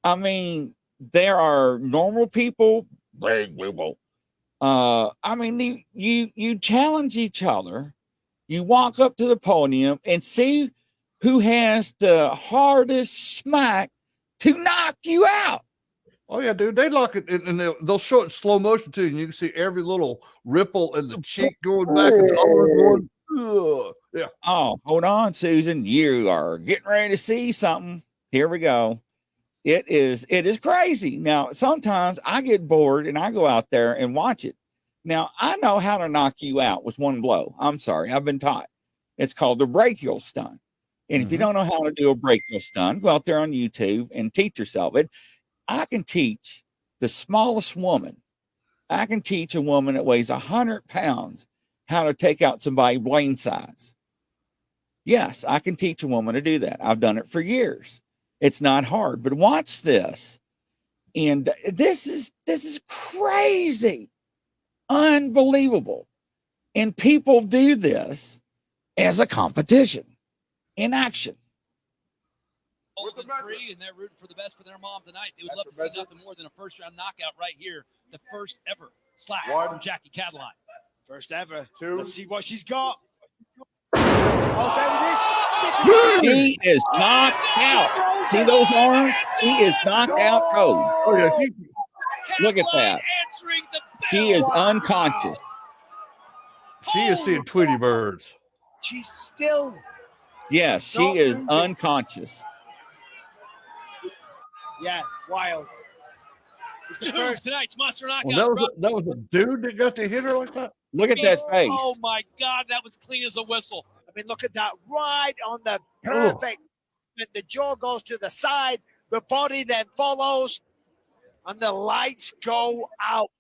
I mean, there are normal people, big people. I mean, you challenge each other. You walk up to the podium and see who has the hardest smack to knock you out. Oh yeah, dude. They lock it and they'll show it in slow motion too, and you can see every little ripple in the cheek going back and the other one. Ugh. Yeah. Oh, hold on, Susan. You are getting ready to see something. Here we go. It is crazy. Now, sometimes I get bored and I go out there and watch it. Now, I know how to knock you out with one blow. I'm sorry, I've been taught. It's called the brachial stun. And if you don't know how to do a brachial stun, go out there on YouTube and teach yourself it. I can teach the smallest woman. I can teach a woman that weighs 100 pounds how to take out somebody brain size. Yes, I can teach a woman to do that. I've done it for years. It's not hard, but watch this. And this is crazy. Unbelievable. And people do this as a competition in action. Free, and they're rooting for the best for their mom tonight. They would love to see nothing more than a first-round knockout right here. The first ever slap from Jackie Cataline. First ever. 2. Let's see what she's got. Oh, there it is. She is knocked out. See those arms? She is knocked out cold. Oh yeah. Look at that. She is unconscious. She is seeing Tweety birds. She's still. Yes, she is unconscious. Yeah, wild. It's the first tonight's monster knockout. Well, that was a dude that got to hit her like that. Look at that face. Oh my God, that was clean as a whistle. I mean, look at that, right on the perfect. When the jaw goes to the side, the body then follows, and the lights go out.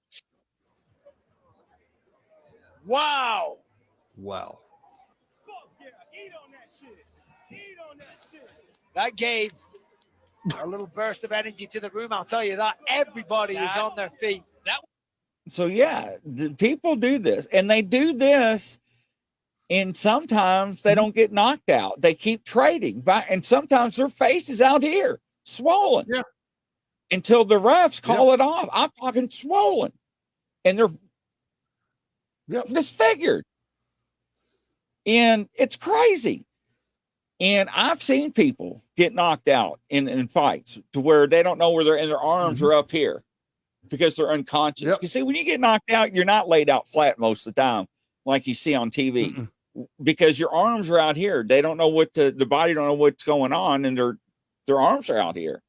Wow. Wow. That gave a little burst of energy to the room. I'll tell you that. Everybody is on their feet. So yeah, people do this, and they do this, and sometimes they don't get knocked out. They keep trading, and sometimes their face is out here, swollen. Yeah. Until the refs call it off. I'm talking swollen, and they're disfigured, and it's crazy. And I've seen people get knocked out in fights to where they don't know where their arms are up here because they're unconscious. You see, when you get knocked out, you're not laid out flat most of the time like you see on TV because your arms are out here. They don't know what the body don't know what's going on, and their arms are out here.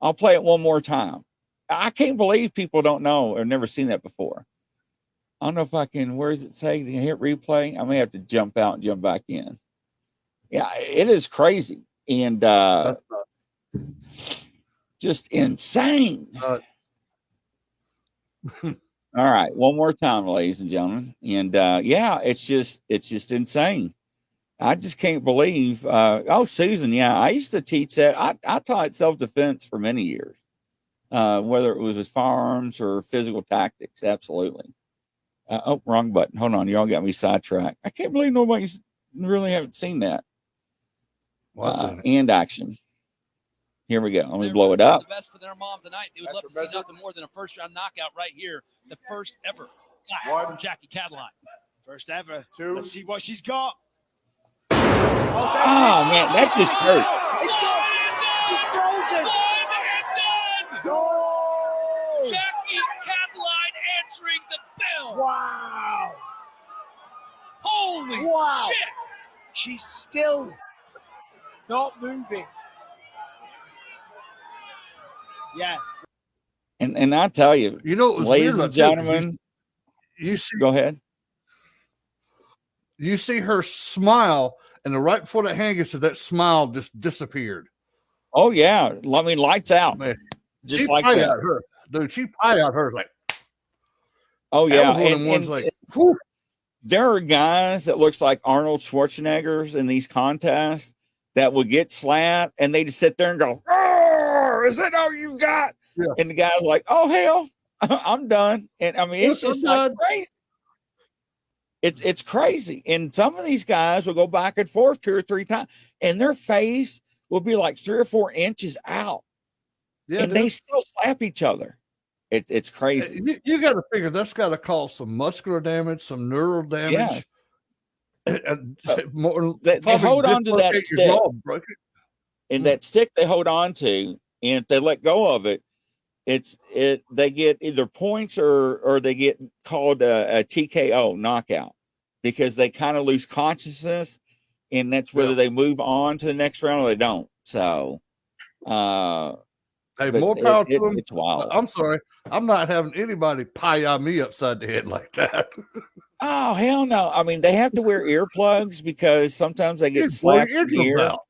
I'll play it one more time. I can't believe people don't know or never seen that before. I don't know if I can. Where does it say? Can you hit replay? I may have to jump out and jump back in. Yeah, it is crazy and just insane. All right, one more time, ladies and gentlemen. And yeah, it's just insane. I just can't believe. Susan, yeah, I used to teach that. I taught self-defense for many years, whether it was with firearms or physical tactics. Absolutely. Wrong button. Hold on, y'all got me sidetracked. I can't believe nobody's really haven't seen that. And action. Here we go. Let me blow it up. The best for their mom tonight. They would love to see nothing more than a first-round knockout right here. The first ever slap from Jackie Cataline. First ever. 2. Let's see what she's got. Oh man, that just hurt. She's frozen. down. Wow. Holy Wow. shit. She's still not moving. Yeah. And I tell you, You know what was ladies weird and about too, 'cause gentlemen, you see, go ahead. you see her smile, and the right before that hand gets to that smile just disappeared. Oh yeah, I mean, lights out, Man, just she like pie that. out her, dude. She pie out her like. Oh That yeah, was one of them ones like. Whew. There are guys that looks like Arnold Schwarzeneggers in these contests that will get slapped, and they just sit there and go, "Oh, is that all you got?" Yeah. And the guy's like, "Oh hell, I'm done." And I mean, it's I'm just like done. crazy. It's crazy. And some of these guys will go back and forth 2 or 3 times, and their face will be like 3 or 4 inches out, Yeah, and dude. they still slap each other. It's crazy. You got to figure that's got to cause some muscular damage, some neural damage. Yes. More, They hold on to that dislocate your stick. jaw, break it. And that stick they hold on to, and if they let go of it, they get either points or they get called a TKO knockout, because they kind of lose consciousness, and that's whether they move on to the next round or they don't. So Hey, but more power to them. it's wild. I'm sorry, I'm not having anybody pie me upside the head like that. Oh hell no. I mean, they have to wear earplugs because sometimes they get Dude, blow your slapped in the eardrums ear, out.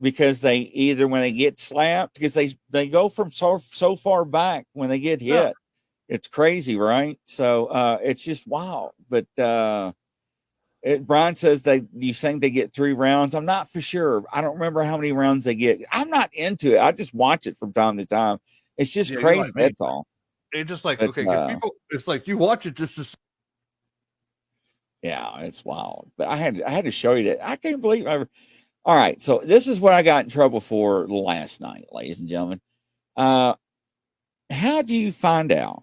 because they either, when they get slapped, because they go from so far back when they get hit. Yeah. It's crazy, right? So it's just wild. But Brian says you think they get 3 rounds. I'm not for sure. I don't remember how many rounds they get. I'm not into it. I just watch it from time to time. It's just Yeah, you're crazy. like me. That's all. It's just like, But, okay, if people, it's like you watch it just to. Yeah, it's wild. But I had to show you that. I can't believe all right, so this is what I got in trouble for last night, ladies and gentlemen. How do you find out?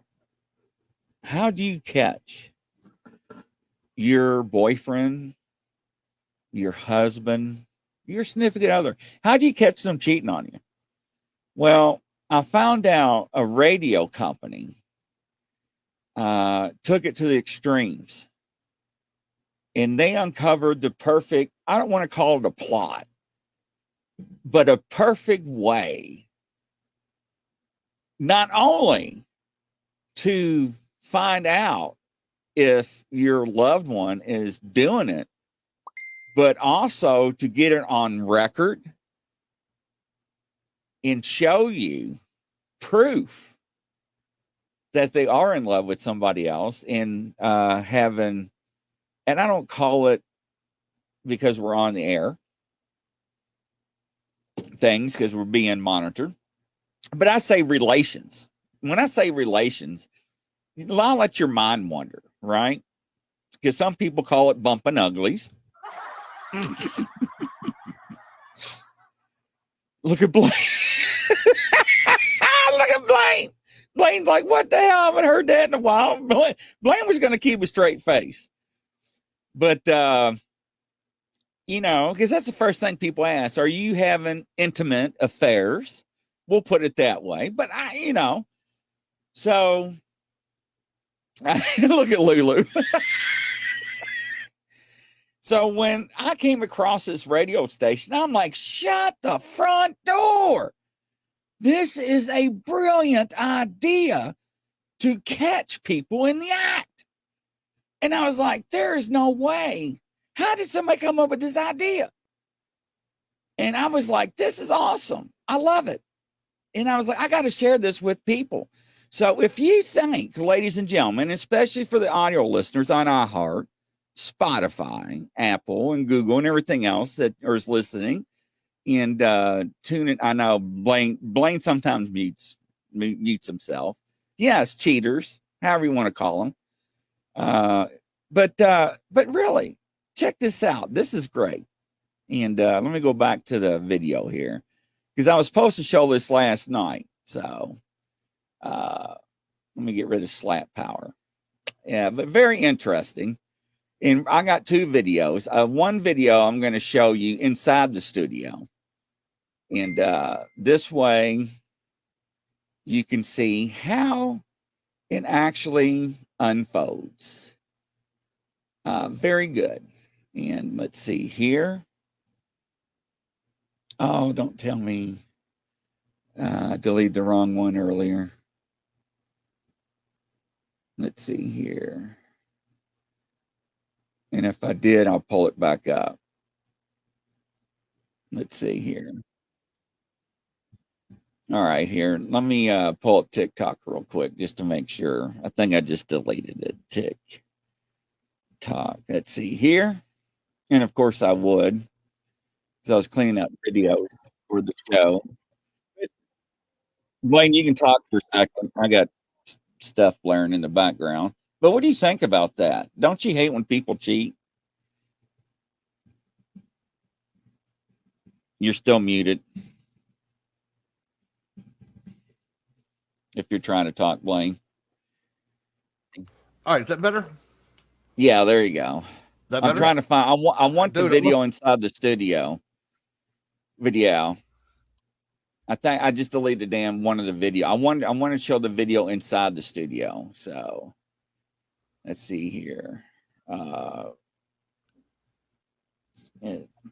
How do you catch your boyfriend, your husband, your significant other? How do you catch them cheating on you? Well, I found out a radio company took it to the extremes, and they uncovered the perfect, I don't want to call it a plot, but a perfect way not only to find out if your loved one is doing it, but also to get it on record and show you proof that they are in love with somebody else and having, and I don't call it, because we're on the air, things, because we're being monitored, but I say relations. When I say relations, I'll let your mind wander, right? Because some people call it bumping uglies. Look at Blaine. Look at Blaine. Blaine's like, what the hell? I haven't heard that in a while. Blaine was going to keep a straight face. But, because that's the first thing people ask. Are you having intimate affairs? We'll put it that way. But, so look at Lulu. So when I came across this radio station, I'm like, shut the front door. This is a brilliant idea to catch people in the act. And I was like, there is no way. How did somebody come up with this idea? And I was like, this is awesome. I love it. And I was like, I got to share this with people. So if you think, ladies and gentlemen, especially for the audio listeners on iHeart, Spotify, Apple, and Google, and everything else that is listening, and tune in. I know Blaine sometimes mutes himself. Yes, cheaters, however you want to call them. But really, check this out. This is great. And let me go back to the video here, because I was supposed to show this last night. So let me get rid of slap power. Yeah, but very interesting. And I got 2 videos. One video I'm going to show you inside the studio. And this way you can see how it actually unfolds. Very good. And let's see here. Oh, don't tell me deleted the wrong one earlier. Let's see here. And if I did, I'll pull it back up. Let's see here. All right, here. Let me pull up TikTok real quick just to make sure. I think I just deleted it. TikTok. Let's see here. And of course I would, because I was cleaning up videos for the show. Blaine, you can talk for a second. I got stuff blaring in the background. But what do you think about that? Don't you hate when people cheat? You're still muted. If you're trying to talk, Blaine. All right, is that better? Yeah, there you go. I'm trying to find. I want the video inside the studio. Video. I think I just deleted one of the video. I want to show the video inside the studio. So let's see here.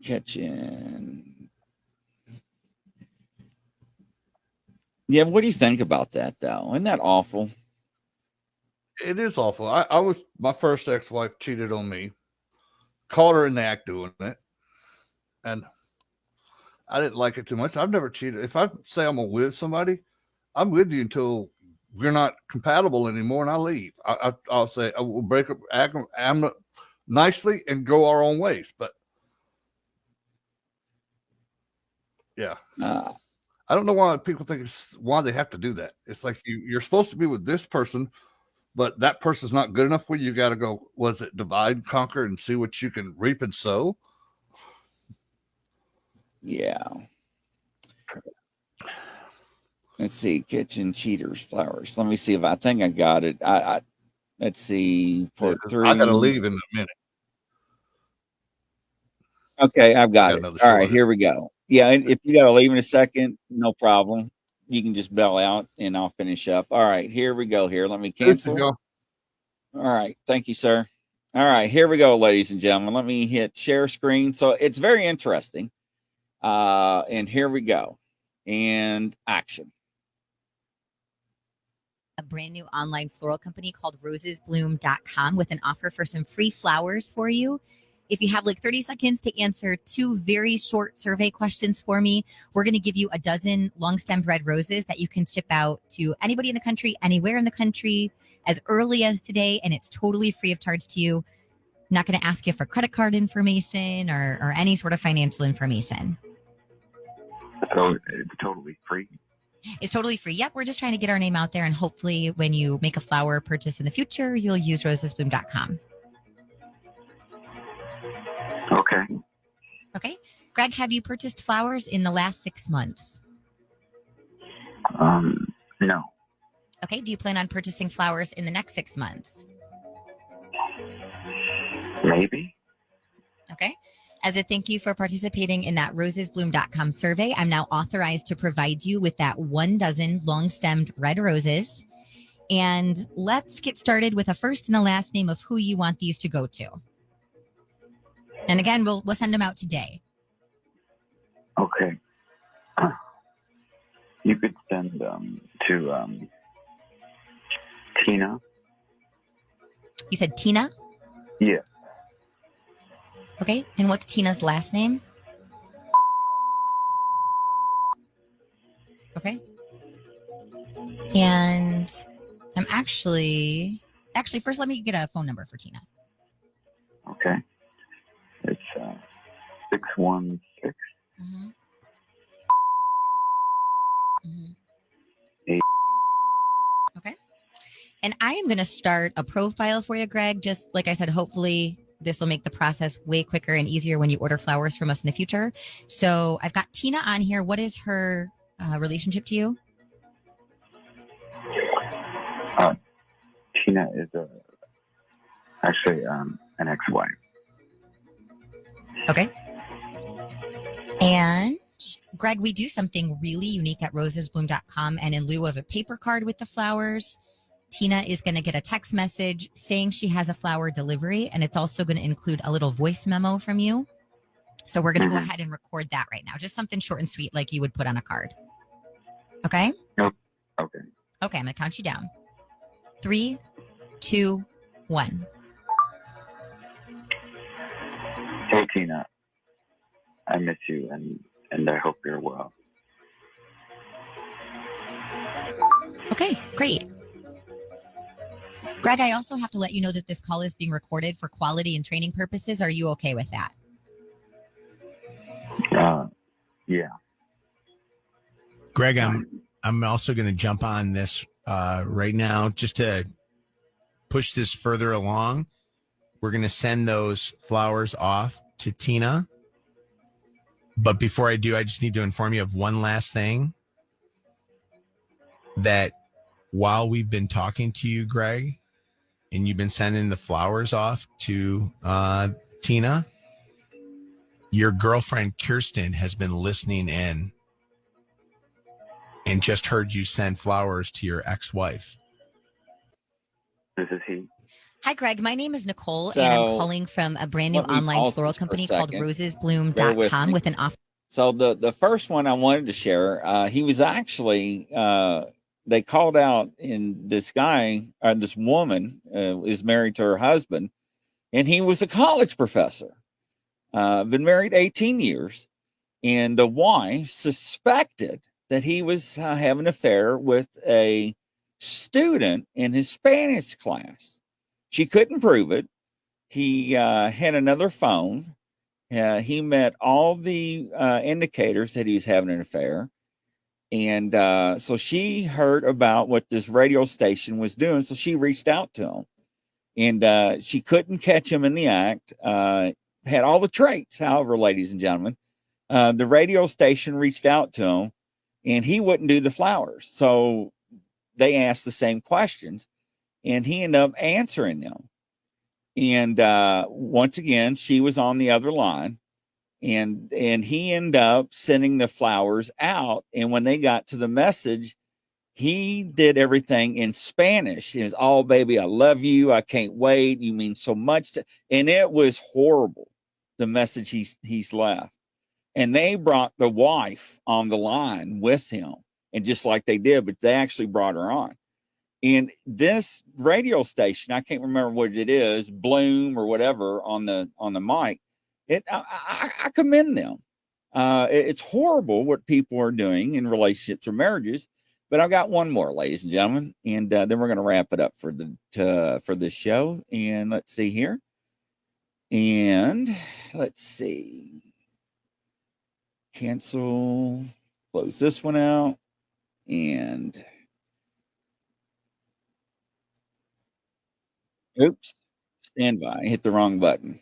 Kitchen. Yeah, what do you think about that though? Isn't that awful? It is awful. I was, my first ex-wife cheated on me. Caught her in the act doing it. And I didn't like it too much. I've never cheated. If I say I'm with somebody, I'm with you until we're not compatible anymore and I leave. I'll say I will break up, act nicely and go our own ways. But yeah. I don't know why people think why they have to do that. It's like you're supposed to be with this person, but that person's not good enough for you. You got to go, was it divide, conquer, and see what you can reap and sow? Yeah. Let's see. Kitchen cheaters flowers. Let me see if I think I got it. Let's see. For 3. I got to leave in a minute. Okay, I've got it. All right, here we go. Yeah, and if you got to leave in a second, no problem. You can just bail out and I'll finish up. All right, here we go. Here, let me cancel. All right, thank you, sir. All right, here we go, ladies and gentlemen. Let me hit share screen. So it's very interesting. And here we go. And action. A brand new online floral company called rosesbloom.com with an offer for some free flowers for you. If you have like 30 seconds to answer 2 very short survey questions for me, we're going to give you a dozen long-stemmed red roses that you can ship out to anybody in the country, anywhere in the country, as early as today, and it's totally free of charge to you. I'm not going to ask you for credit card information or any sort of financial information. So it's totally free? It's totally free. Yep, we're just trying to get our name out there, and hopefully when you make a flower purchase in the future, you'll use rosesbloom.com. Okay. Okay. Greg, have you purchased flowers in the last 6 months? No. Okay. Do you plan on purchasing flowers in the next 6 months? Maybe. Okay. As a thank you for participating in that rosesbloom.com survey, I'm now authorized to provide you with that 1 dozen long-stemmed red roses. And let's get started with a first and a last name of who you want these to go to. And again, we'll send them out today. Okay. You could send to Tina. You said Tina? Yeah. Okay. And what's Tina's last name? Okay. And I'm actually first let me get a phone number for Tina. Okay. It's 616. Mm-hmm. 8. Okay. And I am going to start a profile for you, Greg. Just like I said, hopefully this will make the process way quicker and easier when you order flowers from us in the future. So I've got Tina on here. What is her relationship to you? Tina is actually an ex-wife. Okay. And Greg, we do something really unique at rosesbloom.com. And in lieu of a paper card with the flowers, Tina is going to get a text message saying she has a flower delivery, and it's also going to include a little voice memo from you. So we're going to go ahead and record that right now. Just something short and sweet like you would put on a card. Okay? Okay. Okay, I'm going to count you down. 3, 2, 1. Hey, Tina. I miss you, and I hope you're well. Okay, great. Greg, I also have to let you know that this call is being recorded for quality and training purposes. Are you okay with that? Yeah. Greg, I'm also going to jump on this right now just to push this further along. We're going to send those flowers off to Tina. But before I do, I just need to inform you of one last thing. That while we've been talking to you, Greg, and you've been sending the flowers off to Tina, your girlfriend Kirsten has been listening in and just heard you send flowers to your ex-wife. This is he. Hi, Greg. My name is Nicole, So, and I'm calling from a brand new let me online pause floral this for a company called second. Bear with rosesbloom.com me. with an offer. So the first one I wanted to share, he was actually they called out in this guy, this woman is married to her husband, and he was a college professor. Been married 18 years, and the wife suspected that he was having an affair with a student in his Spanish class. She couldn't prove it. He had another phone. He met all the indicators that he was having an affair. And so she heard about what this radio station was doing. So she reached out to him. And she couldn't catch him in the act. Had all the traits, however, ladies and gentlemen. The radio station reached out to him, and he wouldn't do the flowers. So they asked the same questions, and he ended up answering them. And once again, she was on the other line. And he ended up sending the flowers out. And when they got to the message, he did everything in Spanish. It was, "Oh, baby, I love you. I can't wait. You mean so much to," and it was horrible, the message he's left. And they brought the wife on the line with him, and just like they did, but they actually brought her on. And this radio station, I can't remember what it is, Bloom or whatever on the mic. I commend them. It's horrible what people are doing in relationships or marriages. But I've got one more, ladies and gentlemen, and then we're going to wrap it up for this show. And let's see here. And let's see. Cancel. Close this one out. And oops. Stand by. Hit the wrong button.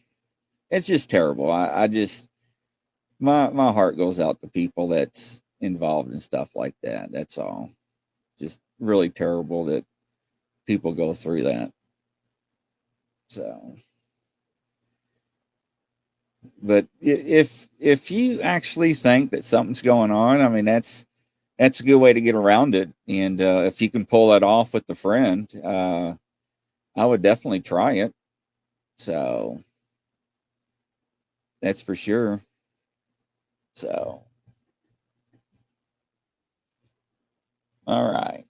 It's just terrible. I just my heart goes out to people that's involved in stuff like that. That's all. Just really terrible that people go through that. So, but if you actually think that something's going on, I mean that's a good way to get around it. And if you can pull that off with the friend, I would definitely try it. So that's for sure. So, all right.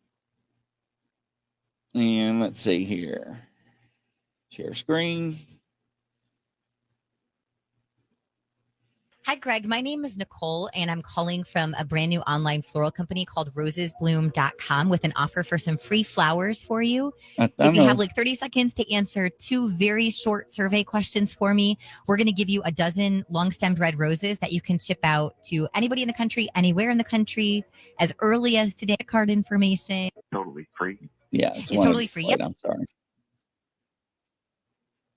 And let's see here. Share screen. Hi, Greg. My name is Nicole, and I'm calling from a brand new online floral company called rosesbloom.com with an offer for some free flowers for you. If you have like 30 seconds to answer 2 very short survey questions for me, we're going to give you a dozen long-stemmed red roses that you can ship out to anybody in the country, anywhere in the country, as early as today. Card information. Totally free. Yeah, It's totally free. Yep. I'm sorry.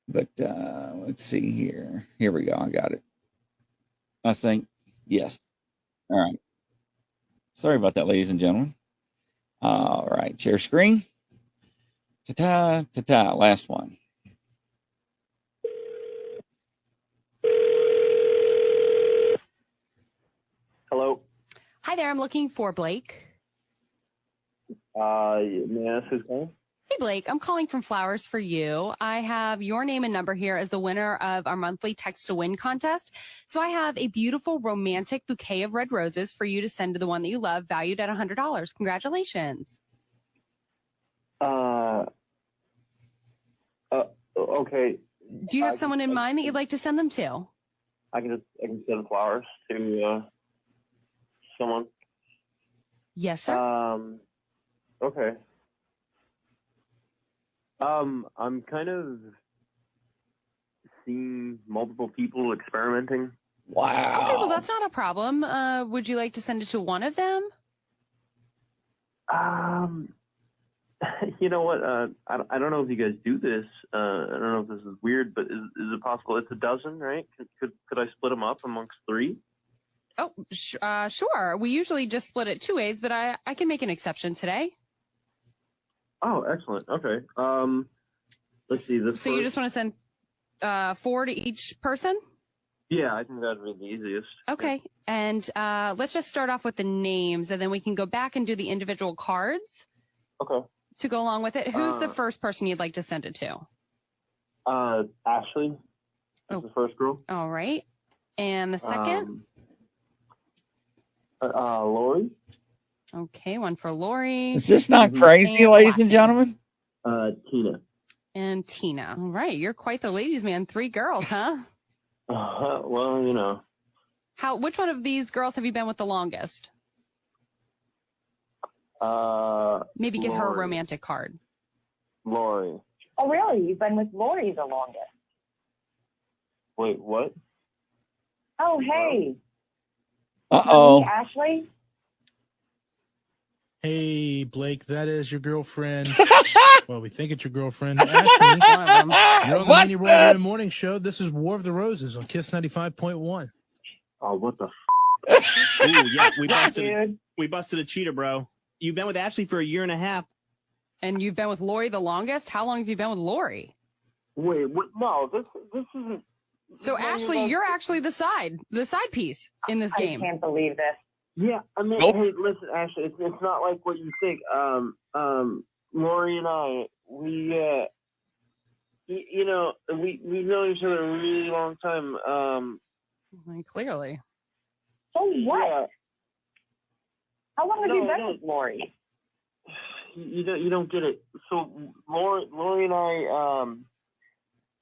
But let's see here. Here we go. I got it. I think, yes. All right. Sorry about that, ladies and gentlemen. All right. Share screen. Ta-ta, ta-ta. Last one. Hello. Hi there. I'm looking for Blake. May I ask who's calling? Hey, Blake, I'm calling from Flowers for You. I have your name and number here as the winner of our monthly Text to Win contest. So I have a beautiful romantic bouquet of red roses for you to send to the one that you love, valued at $100. Congratulations. Okay. Do you have someone in mind that you'd like to send them to? I can send flowers to someone. Yes, sir. Okay. I'm kind of seeing multiple people experimenting. Wow. Okay, well, that's not a problem. Would you like to send it to one of them? You know what? I don't know if you guys do this. I don't know if this is weird, but is it possible? It's a dozen, right? Could I split them up amongst 3? Oh, sure. We usually just split it 2 ways, but I can make an exception today. Oh, excellent. Okay. Let's see. So you just want to send 4 to each person? Yeah, I think that'd be the easiest. Okay. And let's just start off with the names, and then we can go back and do the individual cards. Okay. To go along with it. Who's the first person you'd like to send it to? Ashley. The first girl. All right. And the second? Lori. Okay, one for Lori. Is this not crazy, And ladies and last gentlemen? Tina. And Tina. All right, you're quite the ladies' man. 3 girls, huh? Well, you know. Which one of these girls have you been with the longest? Maybe get her a Lori. romantic card. Lori. Oh, really? You've been with Lori the longest. Wait, what? Oh, hey. Uh-oh. Hey, Ashley? Hey, Blake, that is your girlfriend. Well, we think it's your girlfriend. Ashley, you're on the Mini Royal Women Morning Show. This is War of the Roses on Kiss 95.1. Oh, what the Ooh, yeah, we Dude. busted a cheater, bro. You've been with Ashley for 1.5 years. And you've been with Lori the longest? How long have you been with Lori? Wait, what? No, this isn't. So, Ashley, you're actually the side piece in this game. I can't believe this. Yeah, I mean, hey, listen, Ashley, it's not like what you think. Lori and I, we we've known each other a really long time. Clearly. So what? Yeah. How long have No, you been no. with Lori? You don't get it. So Lori and I,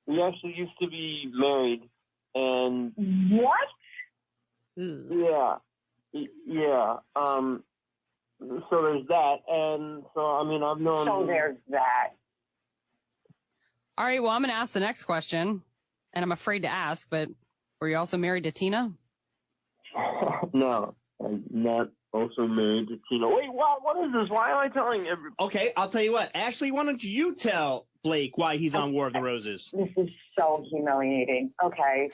we actually used to be married, and what? Yeah. So there's that, and so I mean I've known. So there's that. All right, well, I'm going to ask the next question, and I'm afraid to ask, but were you also married to Tina? No, I'm not also married to Tina. Wait, what is this? Why am I telling everybody? Okay, I'll tell you what. Ashley, why don't you tell Blake why he's on War of the Roses? This is so humiliating. Okay.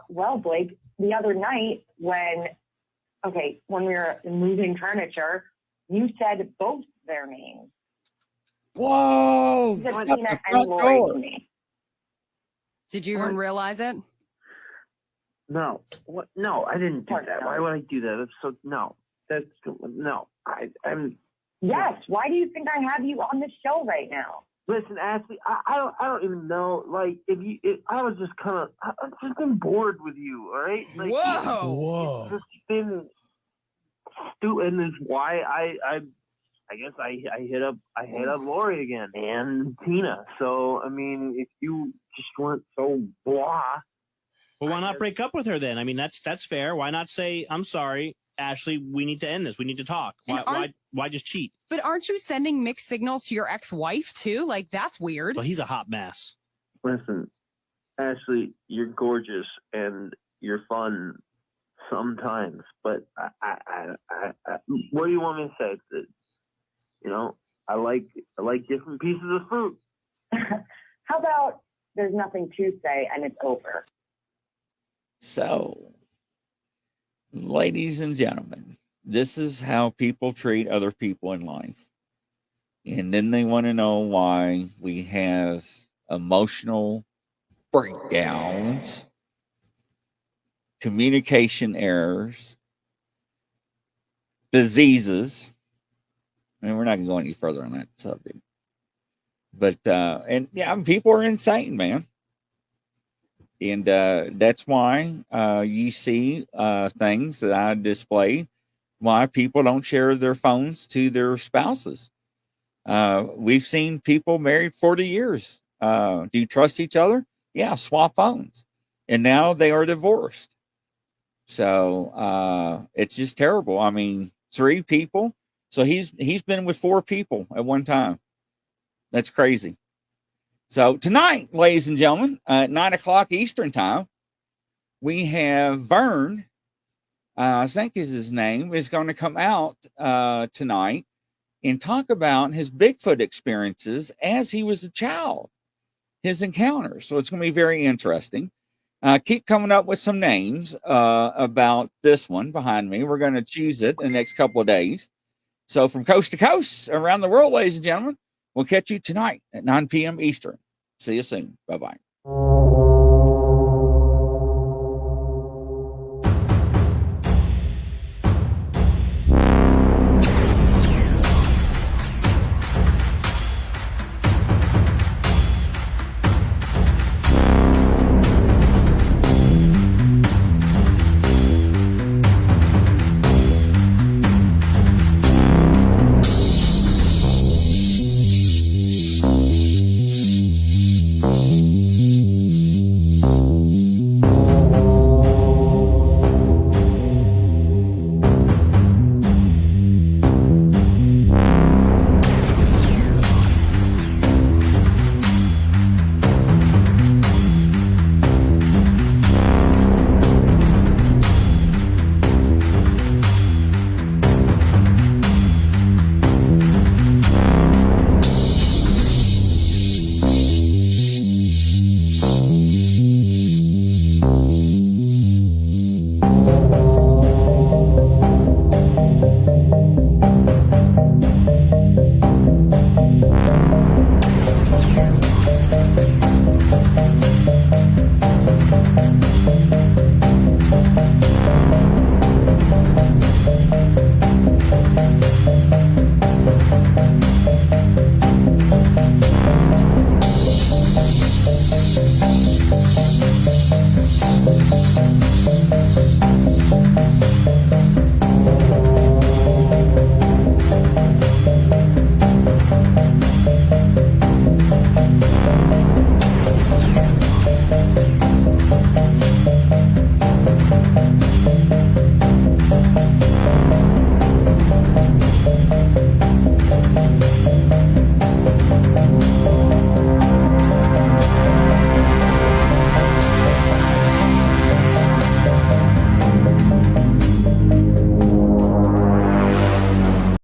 Well, Blake, the other night when we were moving furniture, you said both their names. Whoa! You said Shut Tina the and front Lori door. to me. Did you even realize it? No, what? No, I didn't do that. Why would I do that? That's so no. That's no. I'm. Yes. Why do you think I have you on the show right now? Listen, Ashley, I don't even know. Like, I was just kind of, I've just been bored with you. All right. Like, Whoa. It's just been stupid, and is why I guess I hit up Lori again and Tina. So I mean, if you just weren't so blah. Well, why not break up with her then? I mean, that's fair. Why not say, I'm sorry, Ashley, we need to end this. We need to talk. Why just cheat? But aren't you sending mixed signals to your ex-wife, too? Like, that's weird. Well, he's a hot mess. Listen, Ashley, you're gorgeous and you're fun sometimes, but I what do you want me to say? That, you know, I like different pieces of fruit. How about there's nothing to say and it's over? So, ladies and gentlemen, this is how people treat other people in life. And then they want to know why we have emotional breakdowns, communication errors, diseases. And we're not going to go any further on that subject. But and yeah, people are insane, man. And that's why you see things that I display, why people don't share their phones to their spouses. We've seen people married 40 years. Do you trust each other? Yeah, swap phones. And now they are divorced. So it's just terrible. I mean, 3 people. So he's been with 4 people at one time. That's crazy. So tonight, ladies and gentlemen, at 9:00 Eastern time, we have Vern, I think is his name, is going to come out tonight and talk about his Bigfoot experiences as he was a child, his encounters. So it's going to be very interesting. Keep coming up with some names about this one behind me. We're going to choose it in the next couple of days. So from coast to coast around the world, ladies and gentlemen, we'll catch you tonight at 9 p.m. Eastern. See you soon. Bye-bye.